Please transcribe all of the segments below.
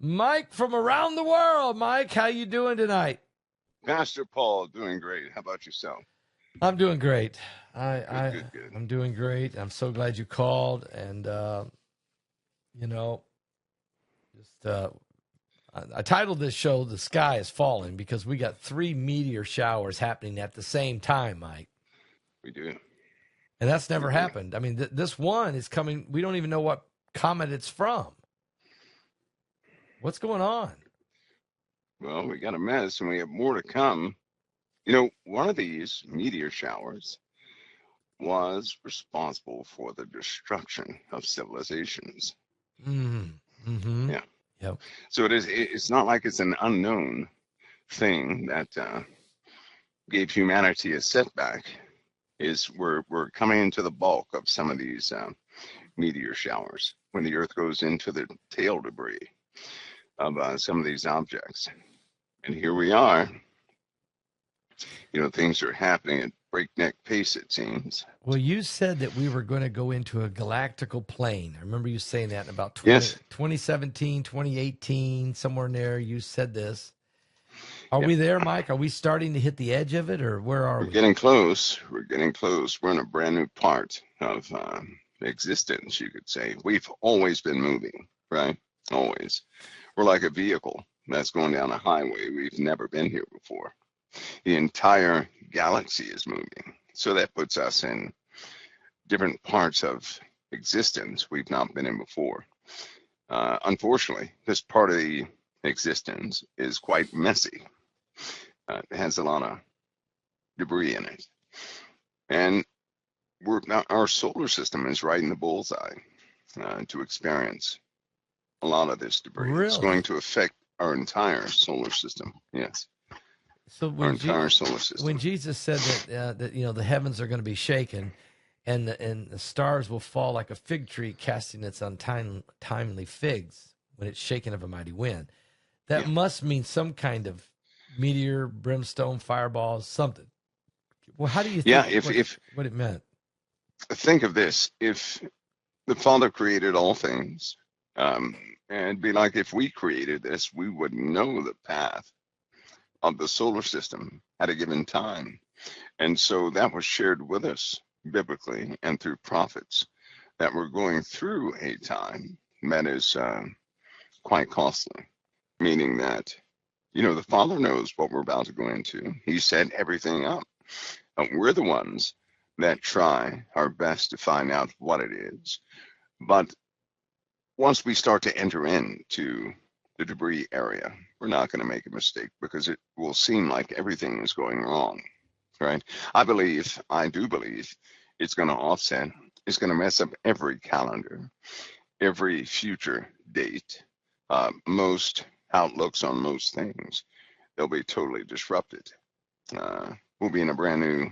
Mike from around the world. Mike, how you doing tonight? Pastor Paul, doing great. How about yourself? I'm doing great. Good. I'm doing great. I'm so glad you called, and you know, just I titled this show "The Sky is Falling" because we got 3 meteor showers happening at the same time, Mike. We do. And that's We never do. happened. I mean, this one is coming. We don't even know what comet it's from. What's going on? Well, we got a mess and we have more to come. One of these meteor showers was responsible for the destruction of civilizations. Mm-hmm. Yeah. Yep. So it's not like it's an unknown thing that gave humanity a setback. We're coming into the bulk of some of these meteor showers when the Earth goes into the tail debris of some of these objects. And here we are. Things are happening at breakneck pace, it seems. Well, you said that we were going to go into a galactical plane. I remember you saying that in about Yes. 2017, 2018, somewhere in there. You said this. Are Yep. we there, Mike? Are we starting to hit the edge of it, or where are We're we? getting close. We're getting close. We're in a brand new part of existence, you could say. We've always been moving, right? Always. We're like a vehicle that's going down a highway. We've never been here before. The entire galaxy is moving. So that puts us in different parts of existence we've not been in before. Unfortunately, this part of the existence is quite messy. It has a lot of debris in it. And our solar system is right in the bullseye to experience a lot of this debris. It's going Really? to affect our entire solar system. Yes, So our entire solar when system. Jesus said that the heavens are going to be shaken, and the stars will fall like a fig tree casting its untimely figs when it's shaken of a mighty wind, that Yeah, must mean some kind of meteor, brimstone, fireballs, something. Well, how do you yeah. think If what it meant? think of this, if the Father created all things, um, and it'd be like if we created this, we would know the path of the solar system at a given time. And so that was shared with us biblically and through prophets that we're going through a time that is quite costly, meaning that, the Father knows what we're about to go into. He set everything up. We're the ones that try our best to find out what it is. But once we start to enter into the debris area, we're not going to make a mistake because it will seem like everything is going wrong, right? I do believe it's going to offset, it's going to mess up every calendar, every future date, most outlooks on most things. They'll be totally disrupted. We'll be in a brand new,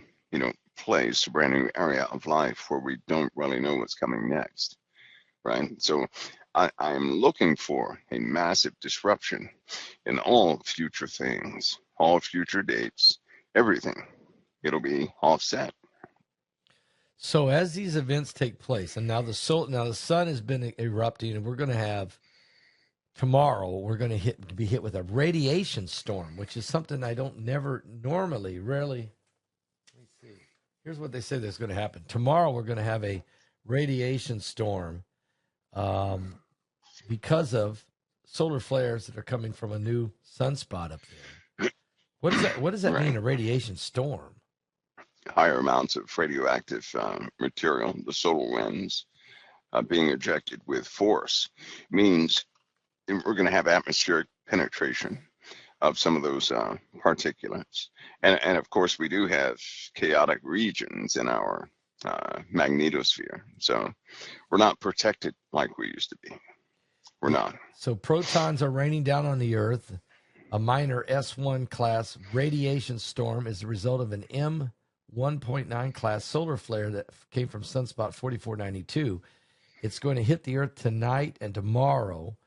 place, a brand new area of life where we don't really know what's coming next, right? So I'm looking for a massive disruption in all future things, all future dates, everything. It'll be offset. So as these events take place, and now the sun has been erupting, and we're going to have tomorrow. We're going to be hit with a radiation storm, which is something I don't never normally rarely. Let me see. Here's what they say that's going to happen tomorrow. We're going to have a radiation storm because of solar flares that are coming from a new sunspot up there. What does that Right. mean? A radiation storm? Higher amounts of radioactive material, the solar winds being ejected with force, means we're going to have atmospheric penetration of some of those particulates. And of course, we do have chaotic regions in our magnetosphere. So we're not protected like we used to be. We're not. So protons are raining down on the Earth. A minor S1 class radiation storm is the result of an M1.9 class solar flare that came from sunspot 4492. It's going to hit the Earth tonight and tomorrow.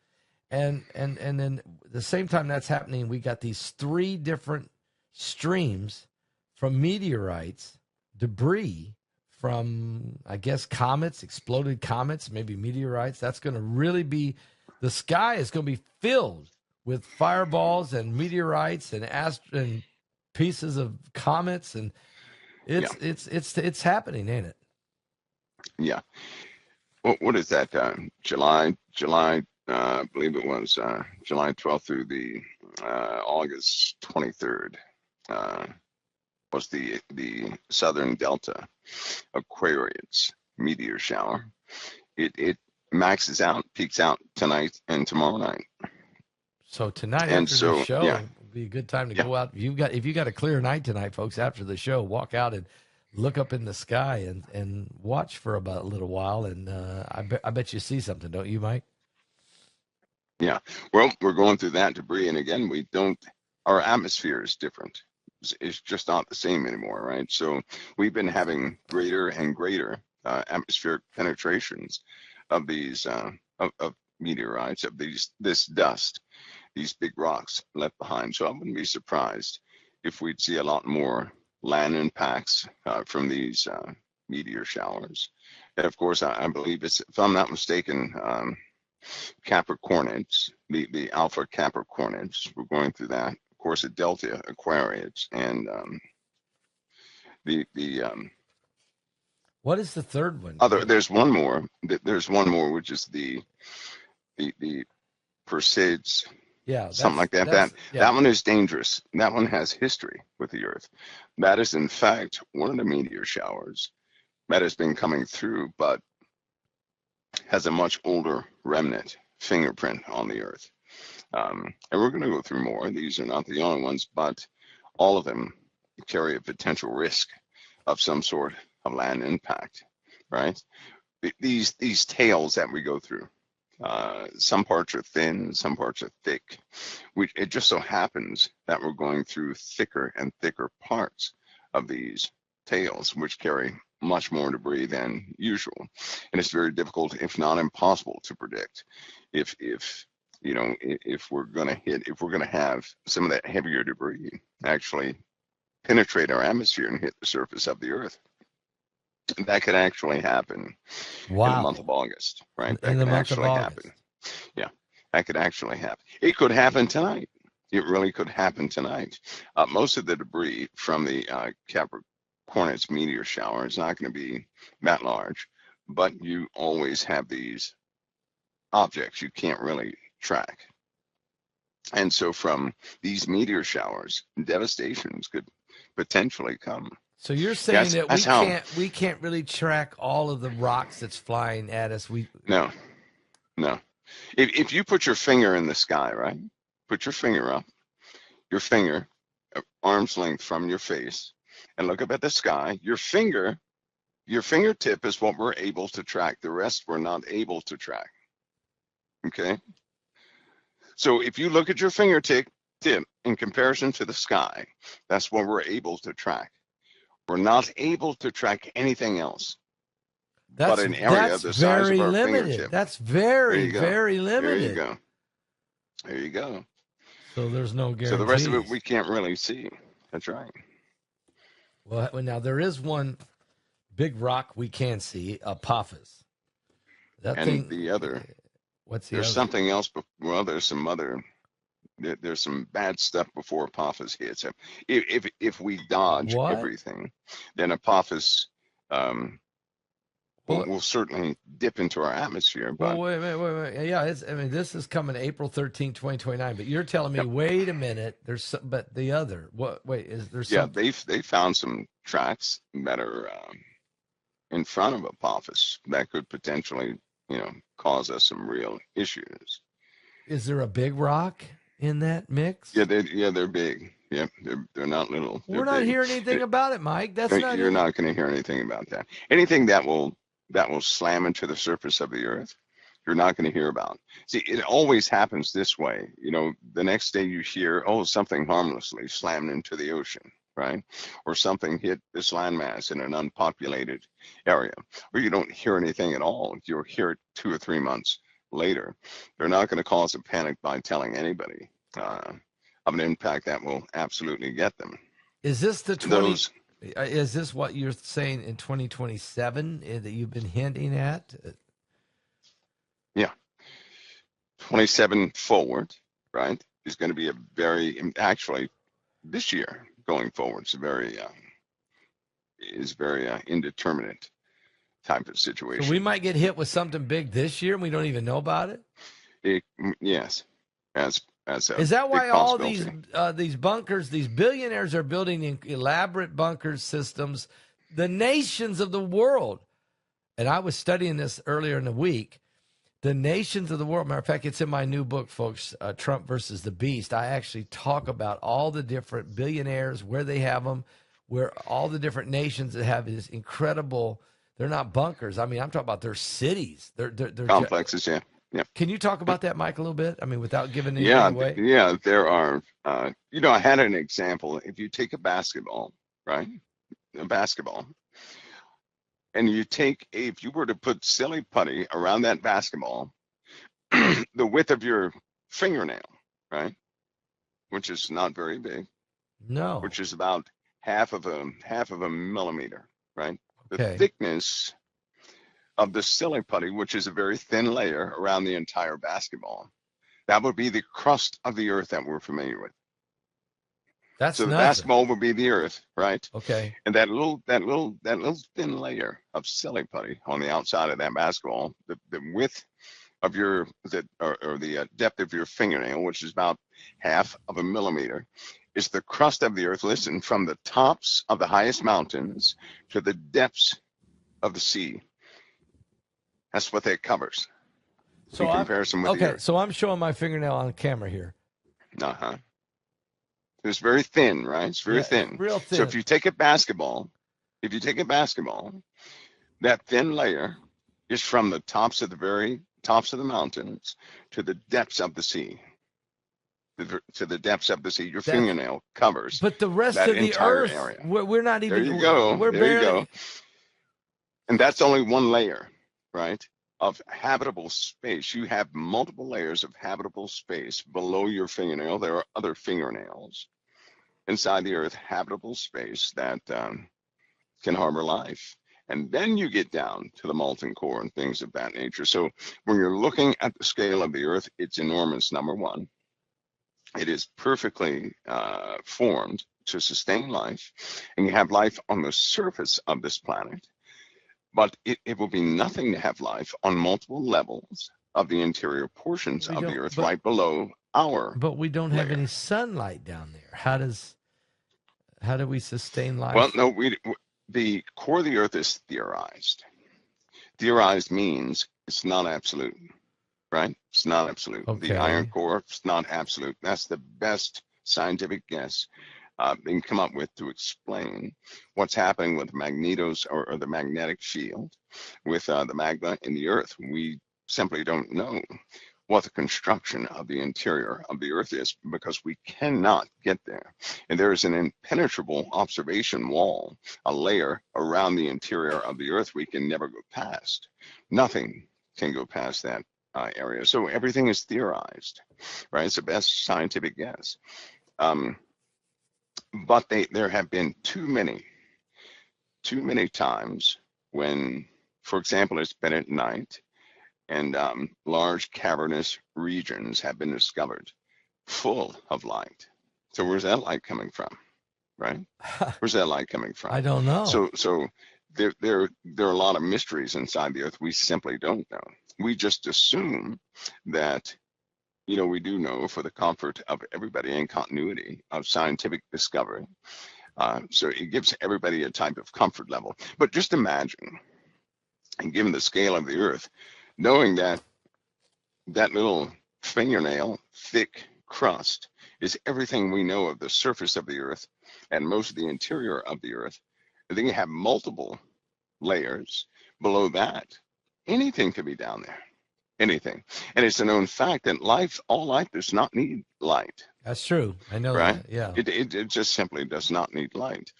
And then the same time that's happening, we got these 3 different streams from meteorites, debris from, I guess, comets, exploded comets, maybe meteorites. That's going to really be the sky is going to be filled with fireballs and meteorites and pieces of comets, and it's happening, ain't it? Yeah. What is that? July. I believe it was July 12th through the August 23rd. Was the Southern Delta Aquarius meteor shower. It maxes out, peaks out tonight and tomorrow night. So tonight And after the so, show, yeah, would be a good time to yeah, go out. If you got a clear night tonight, folks, after the show, walk out and look up in the sky and watch for about a little while, and I bet you see something, don't you, Mike? yeah. Well, we're going through that debris, and again, we don't. Our atmosphere is different. It's just not the same anymore, right? So we've been having greater and greater atmospheric penetrations of these of meteorites, of this dust, these big rocks left behind. So I wouldn't be surprised if we'd see a lot more land impacts from these meteor showers. And of course, I believe it's, if I'm not mistaken, Capricornids, the Alpha Capricornids. We're going through that. Of course, the Delta Aquariids, and the What is the third one? other. There's one more. There's one more, which is the Perseids. Yeah, Something like that. That one is dangerous. That one has history with the Earth. That is, in fact, one of the meteor showers that has been coming through, but has a much older remnant fingerprint on the Earth. And we're going to go through more. These are not the only ones, but all of them carry a potential risk of some sort of land impact, right? These tails that we go through, some parts are thin, some parts are thick. It just so happens that we're going through thicker and thicker parts of these tails, which carry much more debris than usual. And it's very difficult, if not impossible, to predict if we're going to have some of that heavier debris actually penetrate our atmosphere and hit the surface of the Earth. That could actually happen in the month of August, right? That could actually happen. Yeah, that could actually happen. It could happen tonight. It really could happen tonight. Most of the debris from the Capricornids meteor shower is not going to be that large, but you always have these objects you can't really track. And so from these meteor showers, devastations could potentially come. So you're saying that we can't really track all of the rocks that's flying at us. No. If you put your finger in the sky, right? Put your finger up, your finger, arm's length from your face, and look up at the sky. Your fingertip is what we're able to track. The rest we're not able to track. Okay? So if you look at your fingertip in comparison to the sky, that's what we're able to track. We're not able to track anything else. But an area the size of our fingertip. That's very limited. There you go. So there's no guarantee. So the rest of it we can't really see. That's right. Well, now there is one big rock we can see, Apophis. The other. What's the there's other? Something else. Well, there's some other. There's some bad stuff before Apophis hits. If we dodge everything, then Apophis will certainly dip into our atmosphere. But wait. Yeah, this is coming April 13, 2029. But you're telling me, wait a minute. But the other. What? Wait, is there? Yeah, they found some tracks that are in front of Apophis that could potentially, cause us some real issues. Is there a big rock in that mix? Yeah, they're big. Yeah, they're not little. We're not hearing anything about it, Mike. You're not going to hear anything about that. Anything that will slam into the surface of the Earth, you're not going to hear about. See, it always happens this way. The next day you hear, something harmlessly slammed into the ocean, right? Or something hit this landmass in an unpopulated area, or you don't hear anything at all. You'll hear it 2 or 3 months later. They're not going to cause a panic by telling anybody of an impact that will absolutely get them. Is this is this what you're saying in 2027 that you've been hinting at? Yeah. 27 forward, right, is going to be a very, actually, this year going forward is very indeterminate type of So we situation. might get hit with something big this year and we don't even know about it. Yes, as a Is that why big all possibility. these bunkers, these billionaires are building elaborate bunker systems, the nations of the world? And I was studying this earlier in the week. The nations of the world. Matter of fact, it's in my new book, folks, Trump versus the Beast. I actually talk about all the different billionaires, where they have them, where all the different nations that have this incredible. They're not bunkers. I mean, I'm talking about their cities. They're Complexes, yeah. Yeah. Can you talk about that, Mike, a little bit? I mean, without giving anything Yeah, away. yeah, there are, I had an example. If you take a basketball, right? A basketball, and if you were to put silly putty around that basketball, the width of your fingernail, right? Which is not very big, No. which is about half of a millimeter, right? The Okay. thickness of the silly putty, which is a very thin layer around the entire basketball, that would be the crust of the earth that we're familiar with. That's So the nothing. basketball would be the earth, right? Okay. And that little thin layer of silly putty on the outside of that basketball, the width of the depth of your fingernail, which is about half of a millimeter, is the crust of the earth. Listen, from the tops of the highest mountains to the depths of the sea. That's what that covers So in comparison with the earth. So I'm showing my fingernail on camera here. Uh-huh. It's very thin, right? It's very Yeah, thin. real So thin. if you take a basketball, that thin layer is from the tops of the very tops of the mountains to the depths of the sea. To the depths of the sea, your fingernail covers But the rest that of the entire earth, area. we're not There even. you go. We're There you barely. go. And that's only one layer, right, of habitable space. You have multiple layers of habitable space below your fingernail. There are other fingernails inside the earth, habitable space that can harbor life. And then you get down to the molten core and things of that nature. So when you're looking at the scale of the earth, it's enormous, number one. It is perfectly formed to sustain life, and you have life on the surface of this planet. But it will be nothing to have life on multiple levels of the interior portions We of the don't. earth, right below our But we don't have layer. any sunlight down there. How do we sustain Well, life? no, the core of the earth is theorized. Theorized means it's not absolute, right? It's not absolute. The iron Okay. core, it's not absolute. That's the best scientific guess they can come up with to explain what's happening with magnetos or the magnetic field with the magma in the earth. We simply don't know what the construction of the interior of the earth is because we cannot get there. And there is an impenetrable observation wall, a layer around the interior of the earth we can never go past. Nothing can go past that area. So everything is theorized, right? It's the best scientific guess. But there have been too many times when, for example, it's been at night and large cavernous regions have been discovered full of light. So where's that light coming from, right? Where's that light coming from? I don't know. So there are a lot of mysteries inside the earth we simply don't know. We just assume that, we do know for the comfort of everybody and continuity of scientific discovery. So it gives everybody a type of comfort level. But just imagine, and given the scale of the earth, knowing that little fingernail thick crust is everything we know of the surface of the earth and most of the interior of the earth. And then you have multiple layers below that. Anything could be down there. Anything. And it's a known fact that all life does not need light. That's true. I know Right? that. Yeah. It just simply does not need light.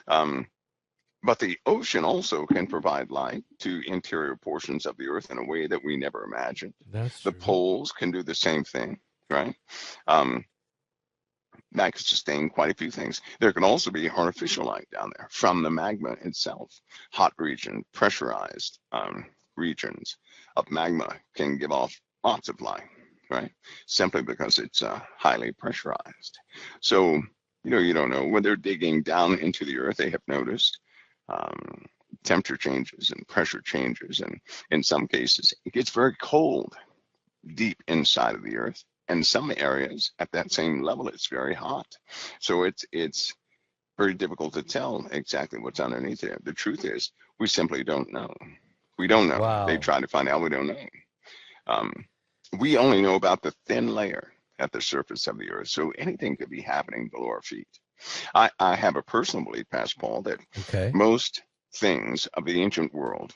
But the ocean also can provide light to interior portions of the earth in a way that we never imagined. That's The true. poles can do the same thing, right? That could sustain quite a few things. There can also be artificial light down there from the magma itself. Hot region, pressurized regions of magma can give off lots of light. right? Simply because it's highly pressurized. So, you don't know when they're digging down into the earth, they have noticed um, temperature changes and pressure changes. And in some cases, it gets very cold deep inside of the earth. And some areas at that same level, it's very hot. So it's very difficult to tell exactly what's underneath there. The truth is, we simply don't know. We don't know. They Wow. try to find out. We don't know. Um, we only know about the thin layer at the surface of the earth. So anything could be happening below our feet. I have a personal belief, Pastor Paul, that Okay. most things of the ancient world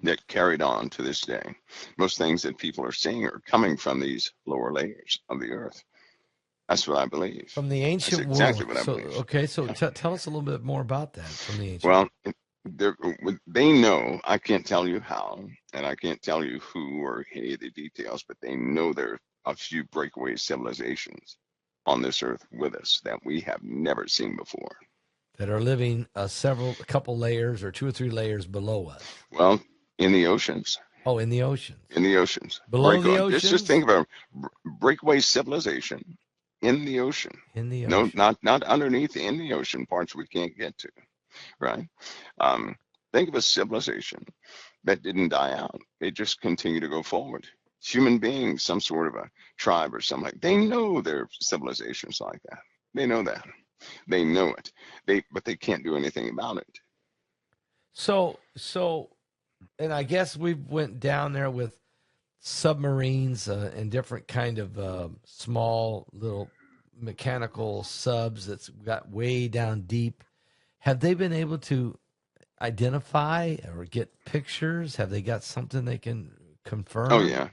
that carried on to this day, most things that people are seeing are coming from these lower layers of the earth. That's what I believe. From the That's ancient exactly world. what I So, believe. okay. So Yeah. tell us a little bit more about that from the ancient Well, world. they're, they know, I can't tell you how, and I can't tell you who or any of the details, but they know there are a few breakaway civilizations on this earth with us that we have never seen before. That are living a couple layers or two or three layers below us. Well, in the oceans, Oh, in the oceans. in the oceans, Below break the on. Just oceans? think of a breakaway civilization in the ocean. In the No, ocean. not underneath, in the ocean, parts we can't get to, right? Um, think of a civilization that didn't die out. They just continue to go forward. Human beings, some sort of a tribe or something like, they know there are civilizations like that. They know that. They know it. But they can't do anything about it. So, and I guess we went down there with submarines and different kind of small little mechanical subs that's got way down deep. Have they been able to identify or get pictures? Have they got something they can Oh confirm? yeah,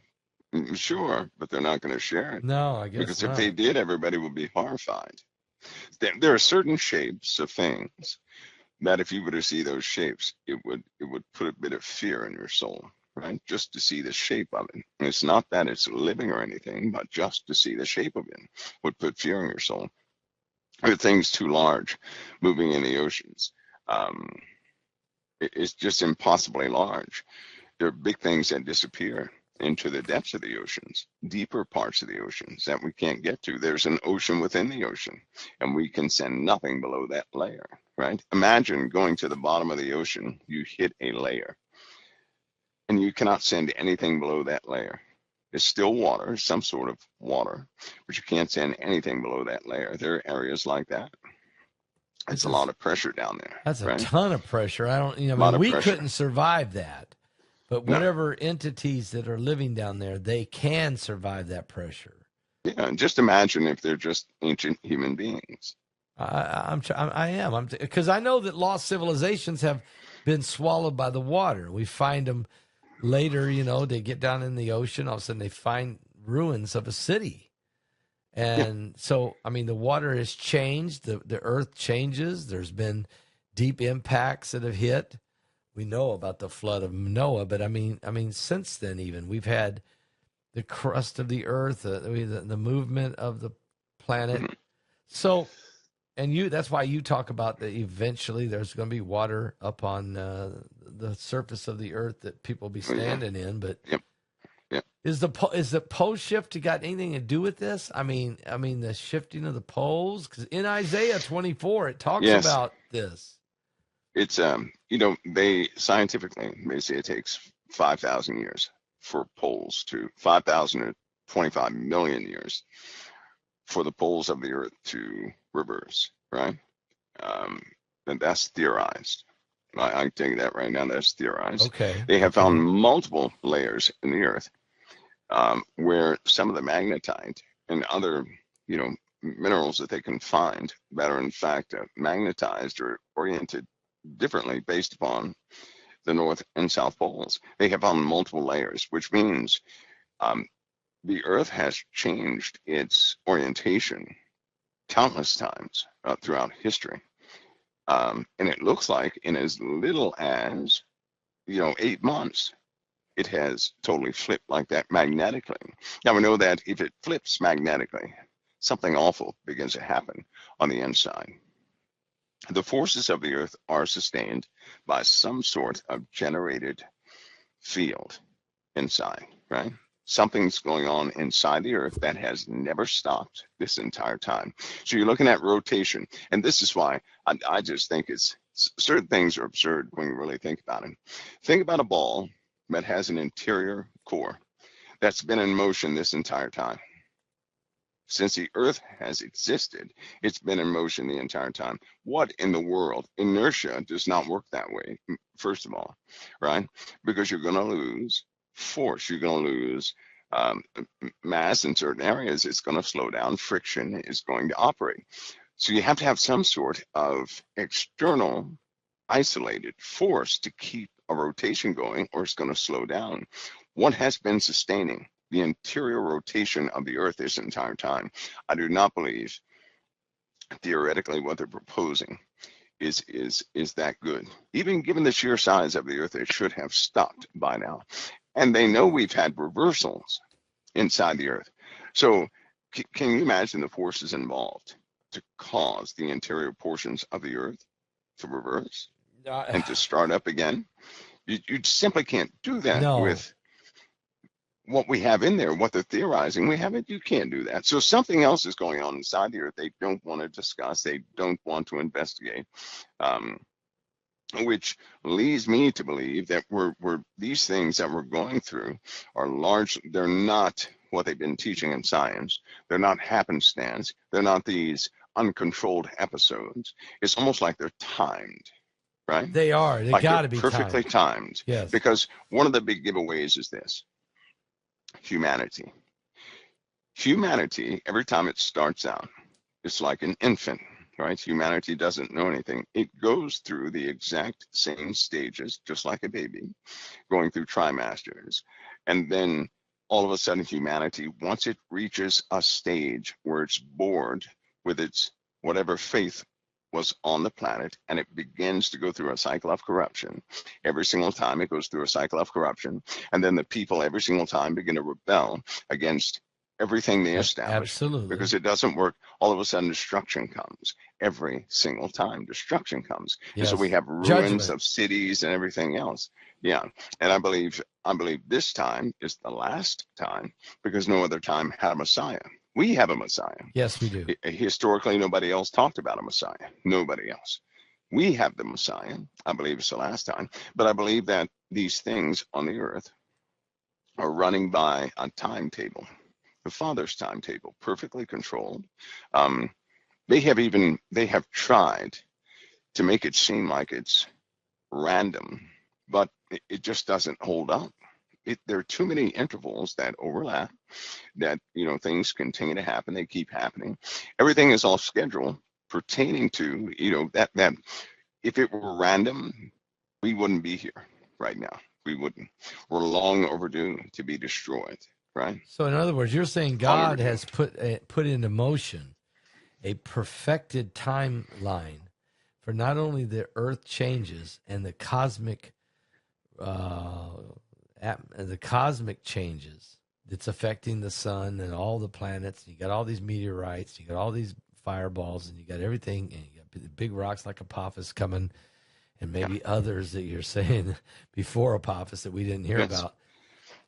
sure, but they're not going to share it No, I guess because if they not. did, everybody would be horrified. There are certain shapes of things that if you were to see those shapes, it would put a bit of fear in your soul, right? Just to see the shape of it. And it's not that it's living or anything, but just to see the shape of it would put fear in your soul. There are things too large moving in the oceans. Um, it's just impossibly large. There are big things that disappear into the depths of the oceans, deeper parts of the oceans that we can't get to. There's an ocean within the ocean, and we can send nothing below that layer, right? Imagine going to the bottom of the ocean, you hit a layer, and you cannot send anything below that layer. It's still water, some sort of water, but you can't send anything below that layer. There are areas like that. It's It's a a, lot of pressure down there, that's a right? ton of pressure. I don't, I A lot mean, of we pressure. couldn't survive that, but No. whatever entities that are living down there, they can survive that pressure. Yeah, just imagine if they're just ancient human beings. I am. Because I know that lost civilizations have been swallowed by the water. We find them later. They get down in the ocean. All of a sudden, they find ruins of a city, Yeah. and so I mean, the water has changed. The earth changes. There's been deep impacts that have hit. We know about the flood of Noah, but I mean, since then, even we've had the crust of the earth, the movement of the planet. Mhm. So and that's why you talk about that eventually there's going to be water up on the surface of the earth that people will be Oh, yeah. standing in. But Yep. Yep. is the pole shift got anything to do with this? I mean the shifting of the poles, because in Isaiah 24 it talks Yes. about this. It's they scientifically they say it takes 5,000 years for poles to 5,000 to 25 million years for the poles of the earth to reverse, right? Um, and that's theorized. I can tell you that right now. That's theorized. Okay, They have found okay. multiple layers in the earth where some of the magnetite and other, minerals that they can find that are in fact magnetized or oriented differently based upon the North and South poles. They have found multiple layers, which means um, the Earth has changed its orientation countless times throughout history. And it looks like in as little as, 8 months, it has totally flipped like that magnetically. Now we know that if it flips magnetically, something awful begins to happen on the inside. The forces of the earth are sustained by some sort of generated field inside, right? something's going on inside the earth that has never stopped this entire time. So you're looking at rotation. And this is why I just think certain things are absurd when you really think about it. Think about a ball that has an interior core that's been in motion this entire time. Since the earth has existed, it's been in motion the entire time. What in the world? Inertia does not work that way, first of all, right? Because you're going to lose force, you're going to lose mass in certain areas. It's going to slow down. Friction is going to operate. So you have to have some sort of external isolated force to keep a rotation going, or it's going to slow down. What has been sustaining the interior rotation of the earth this entire time? I do not believe theoretically what they're proposing is that good. Even given the sheer size of the earth, it should have stopped by now. And they know we've had reversals inside the earth. So can you imagine the forces involved to cause the interior portions of the earth to reverse and to start up again? You simply can't do that No. with what we have in there, what they're theorizing. We haven't, you can't do that. So something else is going on inside the earth they don't want to discuss, they don't want to investigate, which leads me to believe that we're these things that we're going through are large. They're not what they've been teaching in science. They're not happenstance. They're not these uncontrolled episodes. It's almost like they're timed, right? They are. They Like got they're to be perfectly timed. Yes. Because one of the big giveaways is this: humanity. Humanity, every time it starts out, it's like an infant, right? Humanity doesn't know anything. It goes through the exact same stages, just like a baby, going through trimesters. And then all of a sudden, humanity, once it reaches a stage where it's bored with its whatever faith was on the planet, and it begins to go through a cycle of corruption. Every single time it goes through a cycle of corruption, and then the people every single time begin to rebel against everything they establish. Absolutely. Because it doesn't work. All of a sudden, destruction comes. Every single time, destruction comes. Yes. And so we have ruins Judgment of cities and everything else. Yeah. And I believe this time is the last time, because no other time had a Messiah. We have a Messiah. Yes, we do. Historically, nobody else talked about a Messiah. Nobody else. We have the Messiah. I believe it's the last time. But I believe that these things on the earth are running by a timetable, the Father's timetable, perfectly controlled. They have tried to make it seem like it's random, but it just doesn't hold up. There are too many intervals that overlap, that things continue to happen. They keep happening. Everything is off schedule pertaining to that if it were random, we wouldn't be here right now. We wouldn't. We're long overdue to be destroyed, right? So in other words, you're saying God has put into motion a perfected timeline for not only the earth changes and the cosmic changes that's affecting the sun and all the planets. You got all these meteorites, you got all these fireballs, and you got everything, and you got big rocks like Apophis coming, and maybe others that you're saying before Apophis that we didn't hear about.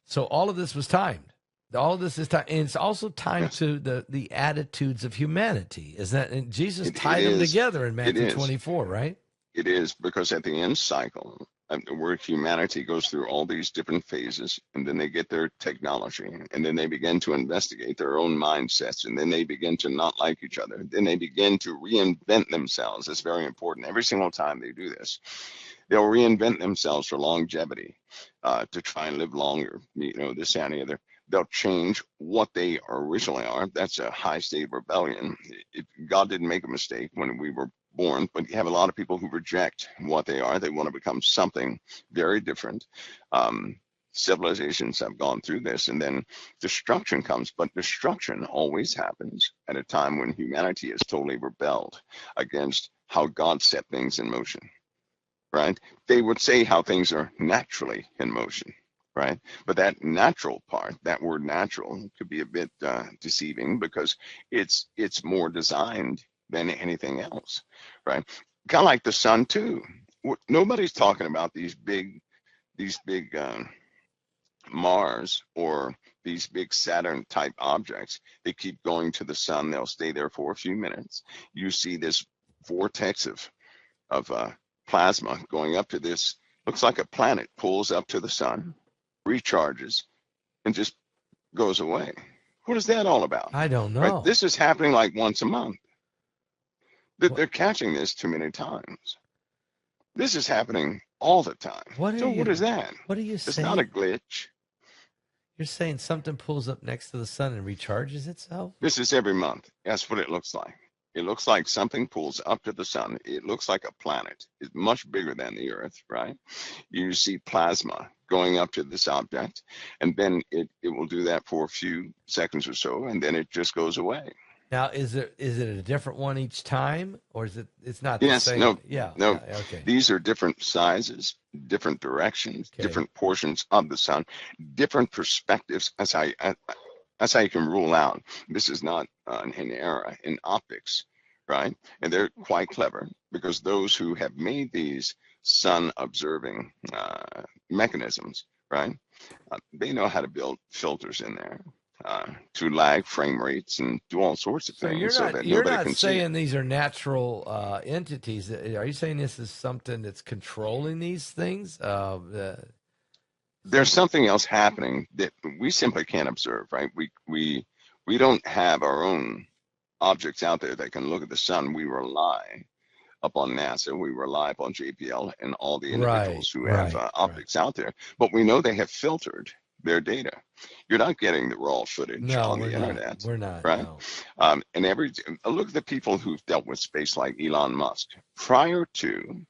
So all of this was timed. All of this is timed, and it's also timed to the attitudes of humanity. Is that, and Jesus tied them together in Matthew 24, right? It is, because at the end cycle, where humanity goes through all these different phases, and then they get their technology, and then they begin to investigate their own mindsets, and then they begin to not like each other. Then they begin to reinvent themselves. It's very important. Every single time they do this, they'll reinvent themselves for longevity, to try and live longer, this and the other. They'll change what they originally are. That's a high state of rebellion. God didn't make a mistake when we were born, but you have a lot of people who reject what they are. They want to become something very different. Civilizations have gone through this, and then destruction comes, but destruction always happens at a time when humanity has totally rebelled against how God set things in motion, right? They would say how things are naturally in motion, right? But that natural part, that word natural, could be a bit deceiving, because it's more designed than anything else, right? Kind of like the sun too. Nobody's talking about these big Mars or these big Saturn type objects, they keep going to the sun. They'll stay there for a few minutes. You see this vortex of plasma going up to this, looks like a planet, pulls up to the sun, recharges, and just goes away. What is that all about? I don't Right? know. This is happening like once a month. What, They're catching this too many times. This is happening all the time. what are So what is you that? what are you It's not a saying? glitch. You're saying something pulls up next to the sun and recharges itself? This is every month. That's what it looks like. It looks like something pulls up to the sun. It looks like a planet. It's much bigger than the Earth, right? You see plasma going up to this object, and then it will do that for a few seconds or so, and then it just goes away. Now, is it a different one each time, or is it's not the Yes, same? no, Yeah, no. okay, These are different sizes, different directions, okay. different portions of the sun, different perspectives. That's how you can rule out. This is not an error in optics, right? And they're quite clever because those who have made these sun observing mechanisms, right? They know how to build filters in there to lag frame rates and do all sorts of So things so that you're nobody not can see it. saying these are natural entities. Are you saying this is something that's controlling these things? There's something else happening that we simply can't observe, right? We don't have our own objects out there that can look at the sun. We rely upon NASA, we rely upon JPL and all the Right, individuals who have right, right. optics out there, but we know they have filtered their data. You're not getting the raw footage No, on we're the not. internet, We're not. right? No. And look at the people who've dealt with space like Elon Musk. Prior to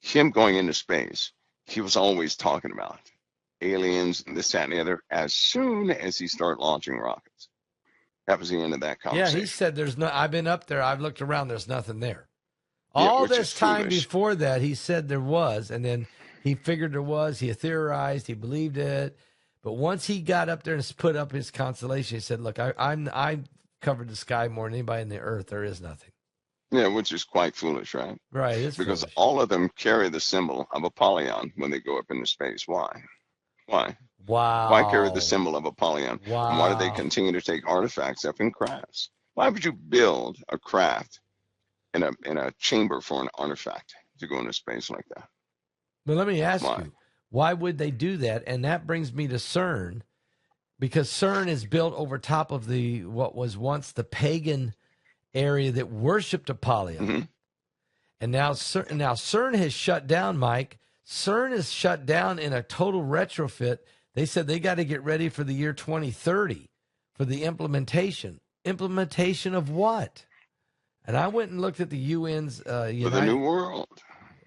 him going into space, he was always talking about aliens and this, that, and the other as soon as he started launching rockets. That was the end of that Yeah, he conversation. said there's no. I've been up there. I've looked around. There's nothing there. Yeah, All which is this time foolish. before that, he said there was, and then he figured there was. He theorized. He believed it. But once he got up there and put up his constellation, he said, "Look, I covered the sky more than anybody in the earth. There is nothing." Yeah, which is quite foolish, right? Right? It's Because foolish. all of them carry the symbol of a polyon when they go up into space. Why? Why? Why carry the Wow. symbol of a polyon? And why do they Wow. continue to take artifacts up in crafts? Why would you build a craft in a chamber for an artifact to go into space like that? But let me ask Why? you, why would they do that? And that brings me to CERN, because CERN is built over top of the what was once the pagan area that worshipped Apollyon. Hmm. And now CERN has shut down, Mike. CERN is shut down in a total retrofit. They said they got to get ready for the year 2030 for the implementation. Implementation of what? And I went and looked at the UN's For the new world.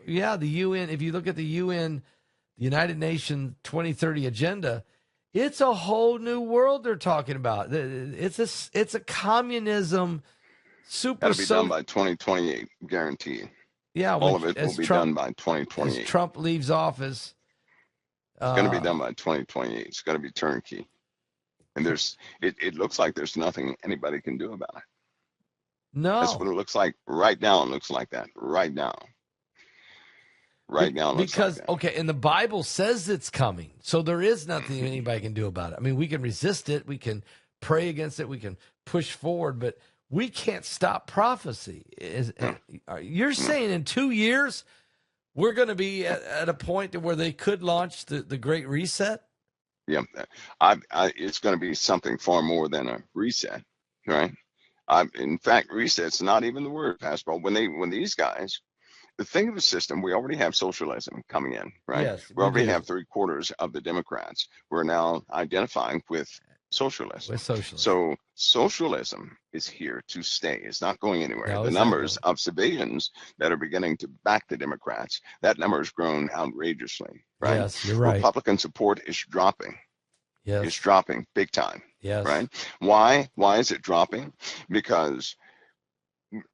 yeah, the UN. If you look at the UN, the United Nations 2030 agenda, it's a whole new world they're talking about. It's a communism super That'll be done so by 2028, guaranteed. yeah. All When of it will as be Trump done by as 2028. Trump leaves office, It's going to be uh, done by 2028. It's going to be turnkey. And it looks like there's nothing anybody can do about it. That's what no, it looks like right now. It looks like that right now. Right now it looks like because that. okay, and the Bible says it's coming, so there is nothing anybody can do about it. I mean, we can resist it, we can pray against it, we can push forward, but we can't stop prophecy. No, You're no. saying in 2 years we're going to be at a point where they could launch the Great Reset? Yeah, it's going to be something far more than a reset, right? In fact, reset's not even the word, Pascal. When these guys, the thing of the system, we already have socialism coming in, right? Yes, We we already do. have 3/4 of the Democrats who are now identifying with With socialism. socialism. So socialism is here to stay. It's not going anywhere. How The is that numbers going? of civilians that are beginning to back the Democrats, that number has grown outrageously, right? Yes, you're right. Republican support is dropping. It's Yes, dropping big time, yes. right? Why? Why is it dropping? Because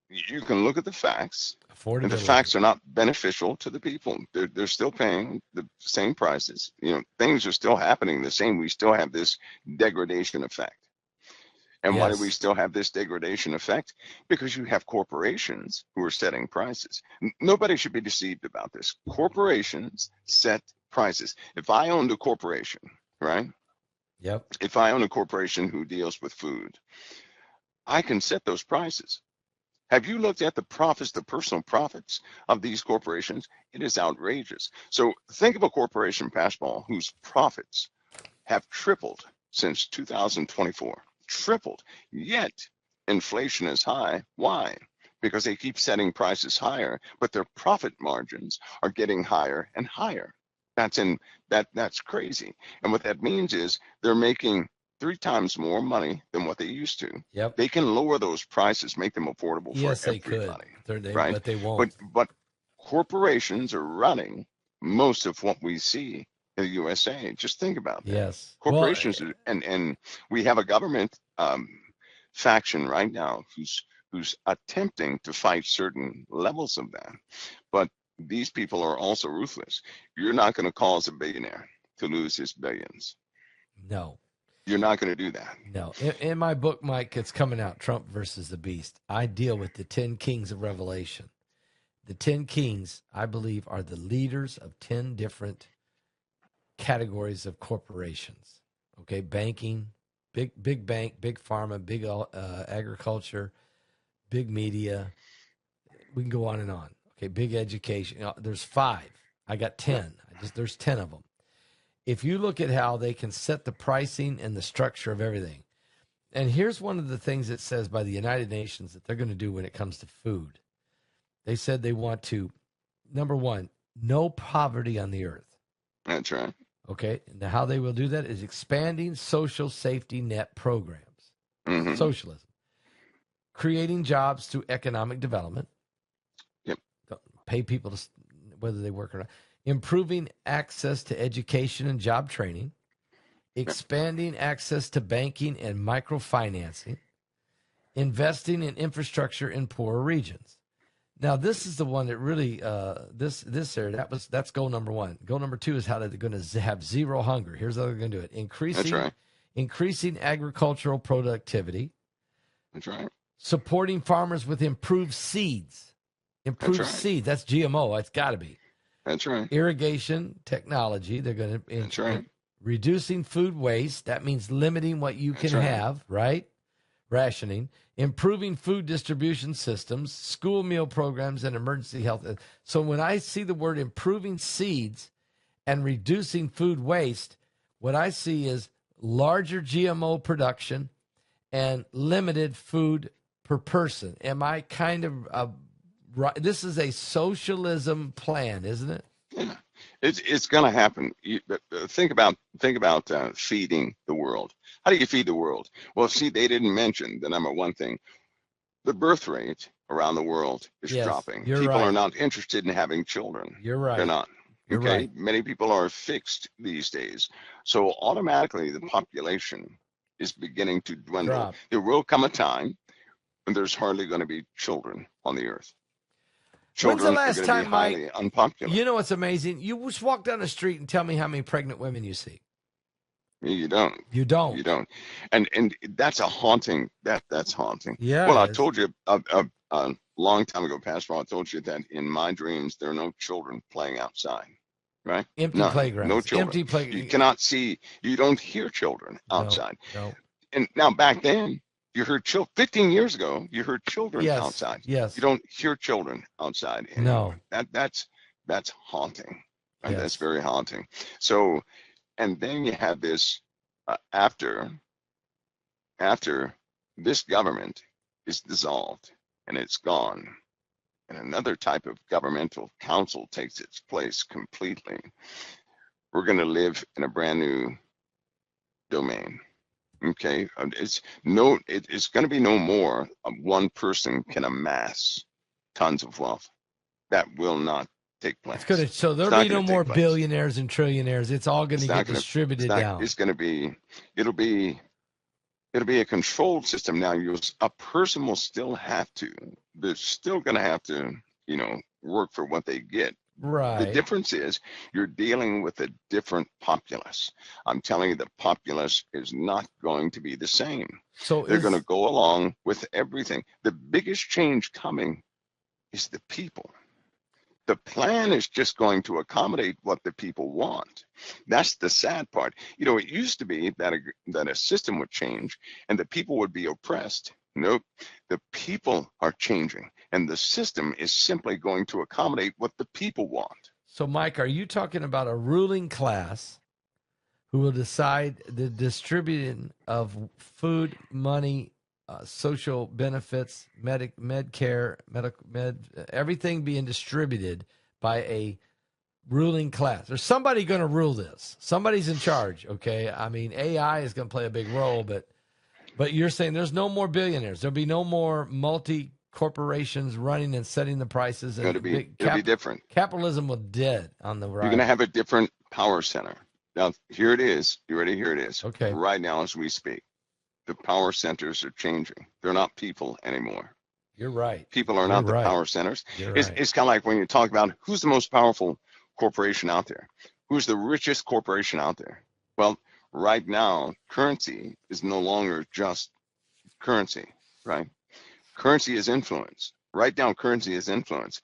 you can look at the facts, and the Affordability. facts are not beneficial to the people. They're still paying the same prices. Things are still happening the same. We still have this degradation effect. And why do we Yes. still have this degradation effect? Because you have corporations who are setting prices. Nobody should be deceived about this. Corporations set prices. If I owned a corporation, right? Yep. If I own a corporation who deals with food, I can set those prices. Have you looked at the profits, the personal profits of these corporations? It is outrageous. So think of a corporation, Passball, whose profits have tripled since 2024, tripled. Yet inflation is high. Why? Because they keep setting prices higher, but their profit margins are getting higher and higher. That's crazy. And what that means is they're making 3 times more money than what they used to. Yep. They can lower those prices, make them affordable for Yes, they could. everybody, They right? but they But won't. but corporations are running most of what we see in the USA. Just think about that. Yes. Well, Corporations are, and we have a government faction right now who's attempting to fight certain levels of that. But these people are also ruthless. You're not going to cause a billionaire to lose his billions. no. You're not going to do that. No. In my book, Mike, it's coming out, Trump versus the Beast. I deal with the 10 kings of Revelation. The 10 kings, I believe, are the leaders of 10 different categories of corporations. Okay, banking, big bank, big pharma, big agriculture, big media. We can go on and on. Okay, big education. There's 5. I got 10. There's 10 of them. If you look at how they can set the pricing and the structure of everything, and here's one of the things it says by the United Nations that they're going to do when it comes to food. They said they want to, number one, no poverty on the earth. That's right. Okay. Now, how they will do that is expanding social safety net programs, socialism, creating jobs through economic development. Yep. Pay people to, whether they work or not. Improving access to education and job training, expanding access to banking and microfinancing, investing in infrastructure in poorer regions. Now, this is the one that really this area that's goal number 1. Goal number 2 is how they're going to have zero hunger. Here's how they're going to do it: increasing agricultural productivity. That's right. Supporting farmers with improved seeds. Seeds. That's GMO. It's got to be. That's right. Irrigation technology. They're going to. That's right. Reducing food waste. That means limiting what you can have. Right. Rationing. Improving food distribution systems, school meal programs, and emergency health. So when I see the word improving seeds and reducing food waste, what I see is larger GMO production and limited food per person. Am I kind of right? This is a socialism plan, isn't it? Yeah, it's going to happen. Think about feeding the world. How do you feed the world? Well, see, they didn't mention the number one thing. The birth rate around the world is dropping. People are not interested in having children. You're right. They're not. You're okay. Right. Many people are fixed these days. So automatically the population is beginning to dwindle. There will come a time when there's hardly going to be children on the earth. When's the last time, Mike? Unpopular. You know what's amazing? You just walk down the street and tell me how many pregnant women you see. You don't. You don't. You don't. And that's a haunting. That's haunting. Yeah. Well, I told you a long time ago, Pastor, I told you that in my dreams there are no children playing outside. Right? Empty playgrounds. No children. Empty playgrounds. You cannot see. You don't hear children outside. No. And now back then, you heard children. 15 years ago, you heard children outside. Yes. You don't hear children outside anymore. No. That's haunting. Right? Yes. That's very haunting. So, and then you have this after this government is dissolved and it's gone, and another type of governmental council takes its place completely. We're going to live in a brand new domain. Okay, it's going to be no more one person can amass tons of wealth. That will not take place. So there'll be no more billionaires and trillionaires. It's all going to get distributed down. It's going to be. It'll be a controlled system. Now, a person will still have to. They're still going to have to, work for what they get. Right. The difference is you're dealing with a different populace. I'm telling you, the populace is not going to be the same. So they're going to go along with everything. The biggest change coming is the people. The plan is just going to accommodate what the people want. That's the sad part. It used to be that a system would change and the people would be oppressed. Nope. The people are changing, and the system is simply going to accommodate what the people want. So, Mike, are you talking about a ruling class who will decide the distributing of food, money, social benefits, Medicare, everything being distributed by a ruling class? There's somebody going to rule this. Somebody's in charge, okay? I mean, AI is going to play a big role, but you're saying there's no more billionaires. There'll be no more multi-corporations running and setting the prices. And It'll be different. Capitalism was dead on the rise. You're going to have a different power center. Now, here it is. You ready? Here it is. Okay. Right now, as we speak, the power centers are changing. They're not people anymore. You're right. People are not the power centers. It's kind of like when you talk about who's the most powerful corporation out there. Who's the richest corporation out there? Well, right now, currency is no longer just currency, right? Currency is influence. Right now, currency is influence.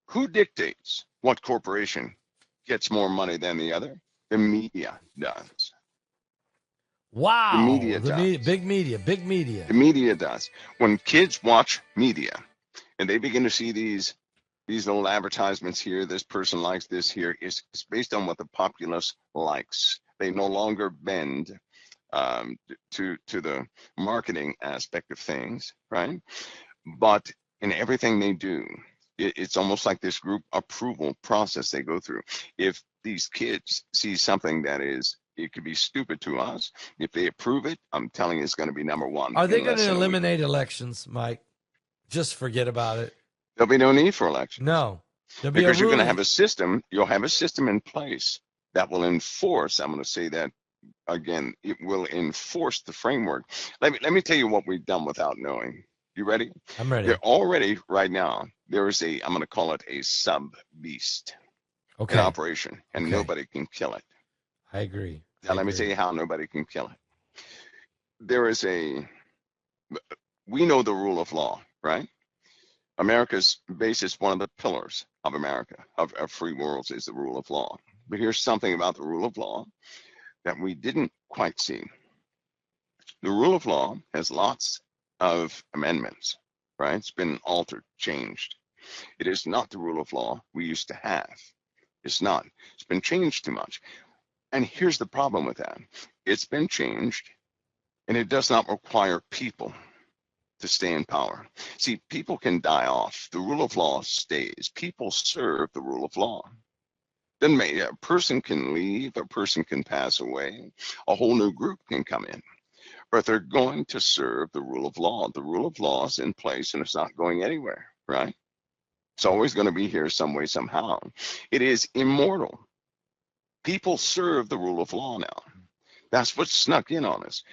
Who dictates what corporation gets more money than the other? The media does. Wow. The media does. Big media. The media does. When kids watch media and they begin to see these little advertisements here, this person likes this here, it's based on what the populace likes. They no longer bend to the marketing aspect of things, right? But in everything they do, it's almost like this group approval process they go through. If these kids see something that it could be stupid to us, if they approve it, I'm telling you, it's going to be number one. Are they going to eliminate elections, Mike? Just forget about it. There'll be no need for elections. No. Because you're going to have a system, you'll have a system in place that will enforce, I'm going to say that again, it will enforce the framework. Let me tell you what we've done without knowing. You ready? I'm ready. They're already, right now, there is I'm going to call it a sub-beast in operation, and nobody can kill it. I agree. Now, let me tell you how nobody can kill it. There is we know the rule of law, right? America's basis, one of the pillars of America, of free worlds, is the rule of law. But here's something about the rule of law that we didn't quite see. The rule of law has lots of amendments, right? It's been altered, changed. It is not the rule of law we used to have. It's not. It's been changed too much. And here's the problem with that. It's been changed, and it does not require people to stay in power. See, people can die off. The rule of law stays. People serve the rule of law. Then a person can leave, a person can pass away, a whole new group can come in. But they're going to serve the rule of law. The rule of law is in place, and it's not going anywhere, right? It's always going to be here some way, somehow. It is immortal. People serve the rule of law now. That's what snuck in on us.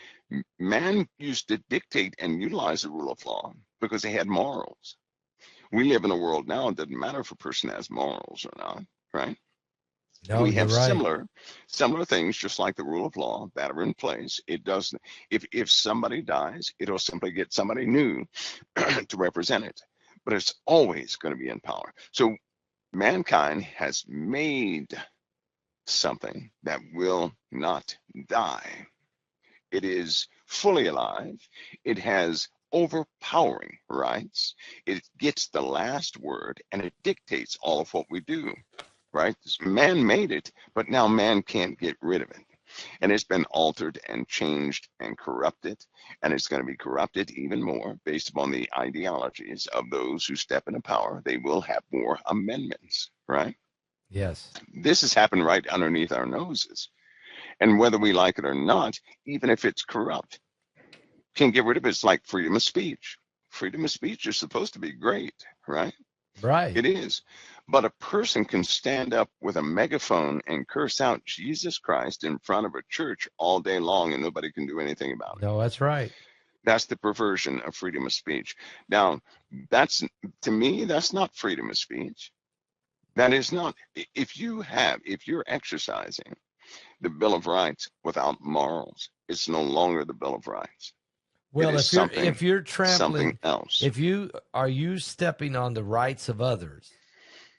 Man used to dictate and utilize the rule of law because they had morals. We live in a world now, it doesn't matter if a person has morals or not, right? No, we have right. similar things, just like the rule of law, that are in place. It doesn't. If somebody dies, it'll simply get somebody new to represent it. But it's always going to be in power. So mankind has made something that will not die. It is fully alive. It has overpowering rights. It gets the last word, and it dictates all of what we do. Right? Man made it, but now man can't get rid of it. And it's been altered and changed and corrupted, and it's going to be corrupted even more based upon the ideologies of those who step into power. They will have more amendments, right? Yes. This has happened right underneath our noses. And whether we like it or not, even if it's corrupt, can't get rid of it. It's like freedom of speech. Freedom of speech is supposed to be great, right? Right. It is. But a person can stand up with a megaphone and curse out Jesus Christ in front of a church all day long, and nobody can do anything about it. No, that's right. That's the perversion of freedom of speech. Now, to me, that's not freedom of speech. That is not. If you're exercising the Bill of Rights without morals, it's no longer the Bill of Rights. Well, if you're trampling something else, are you stepping on the rights of others,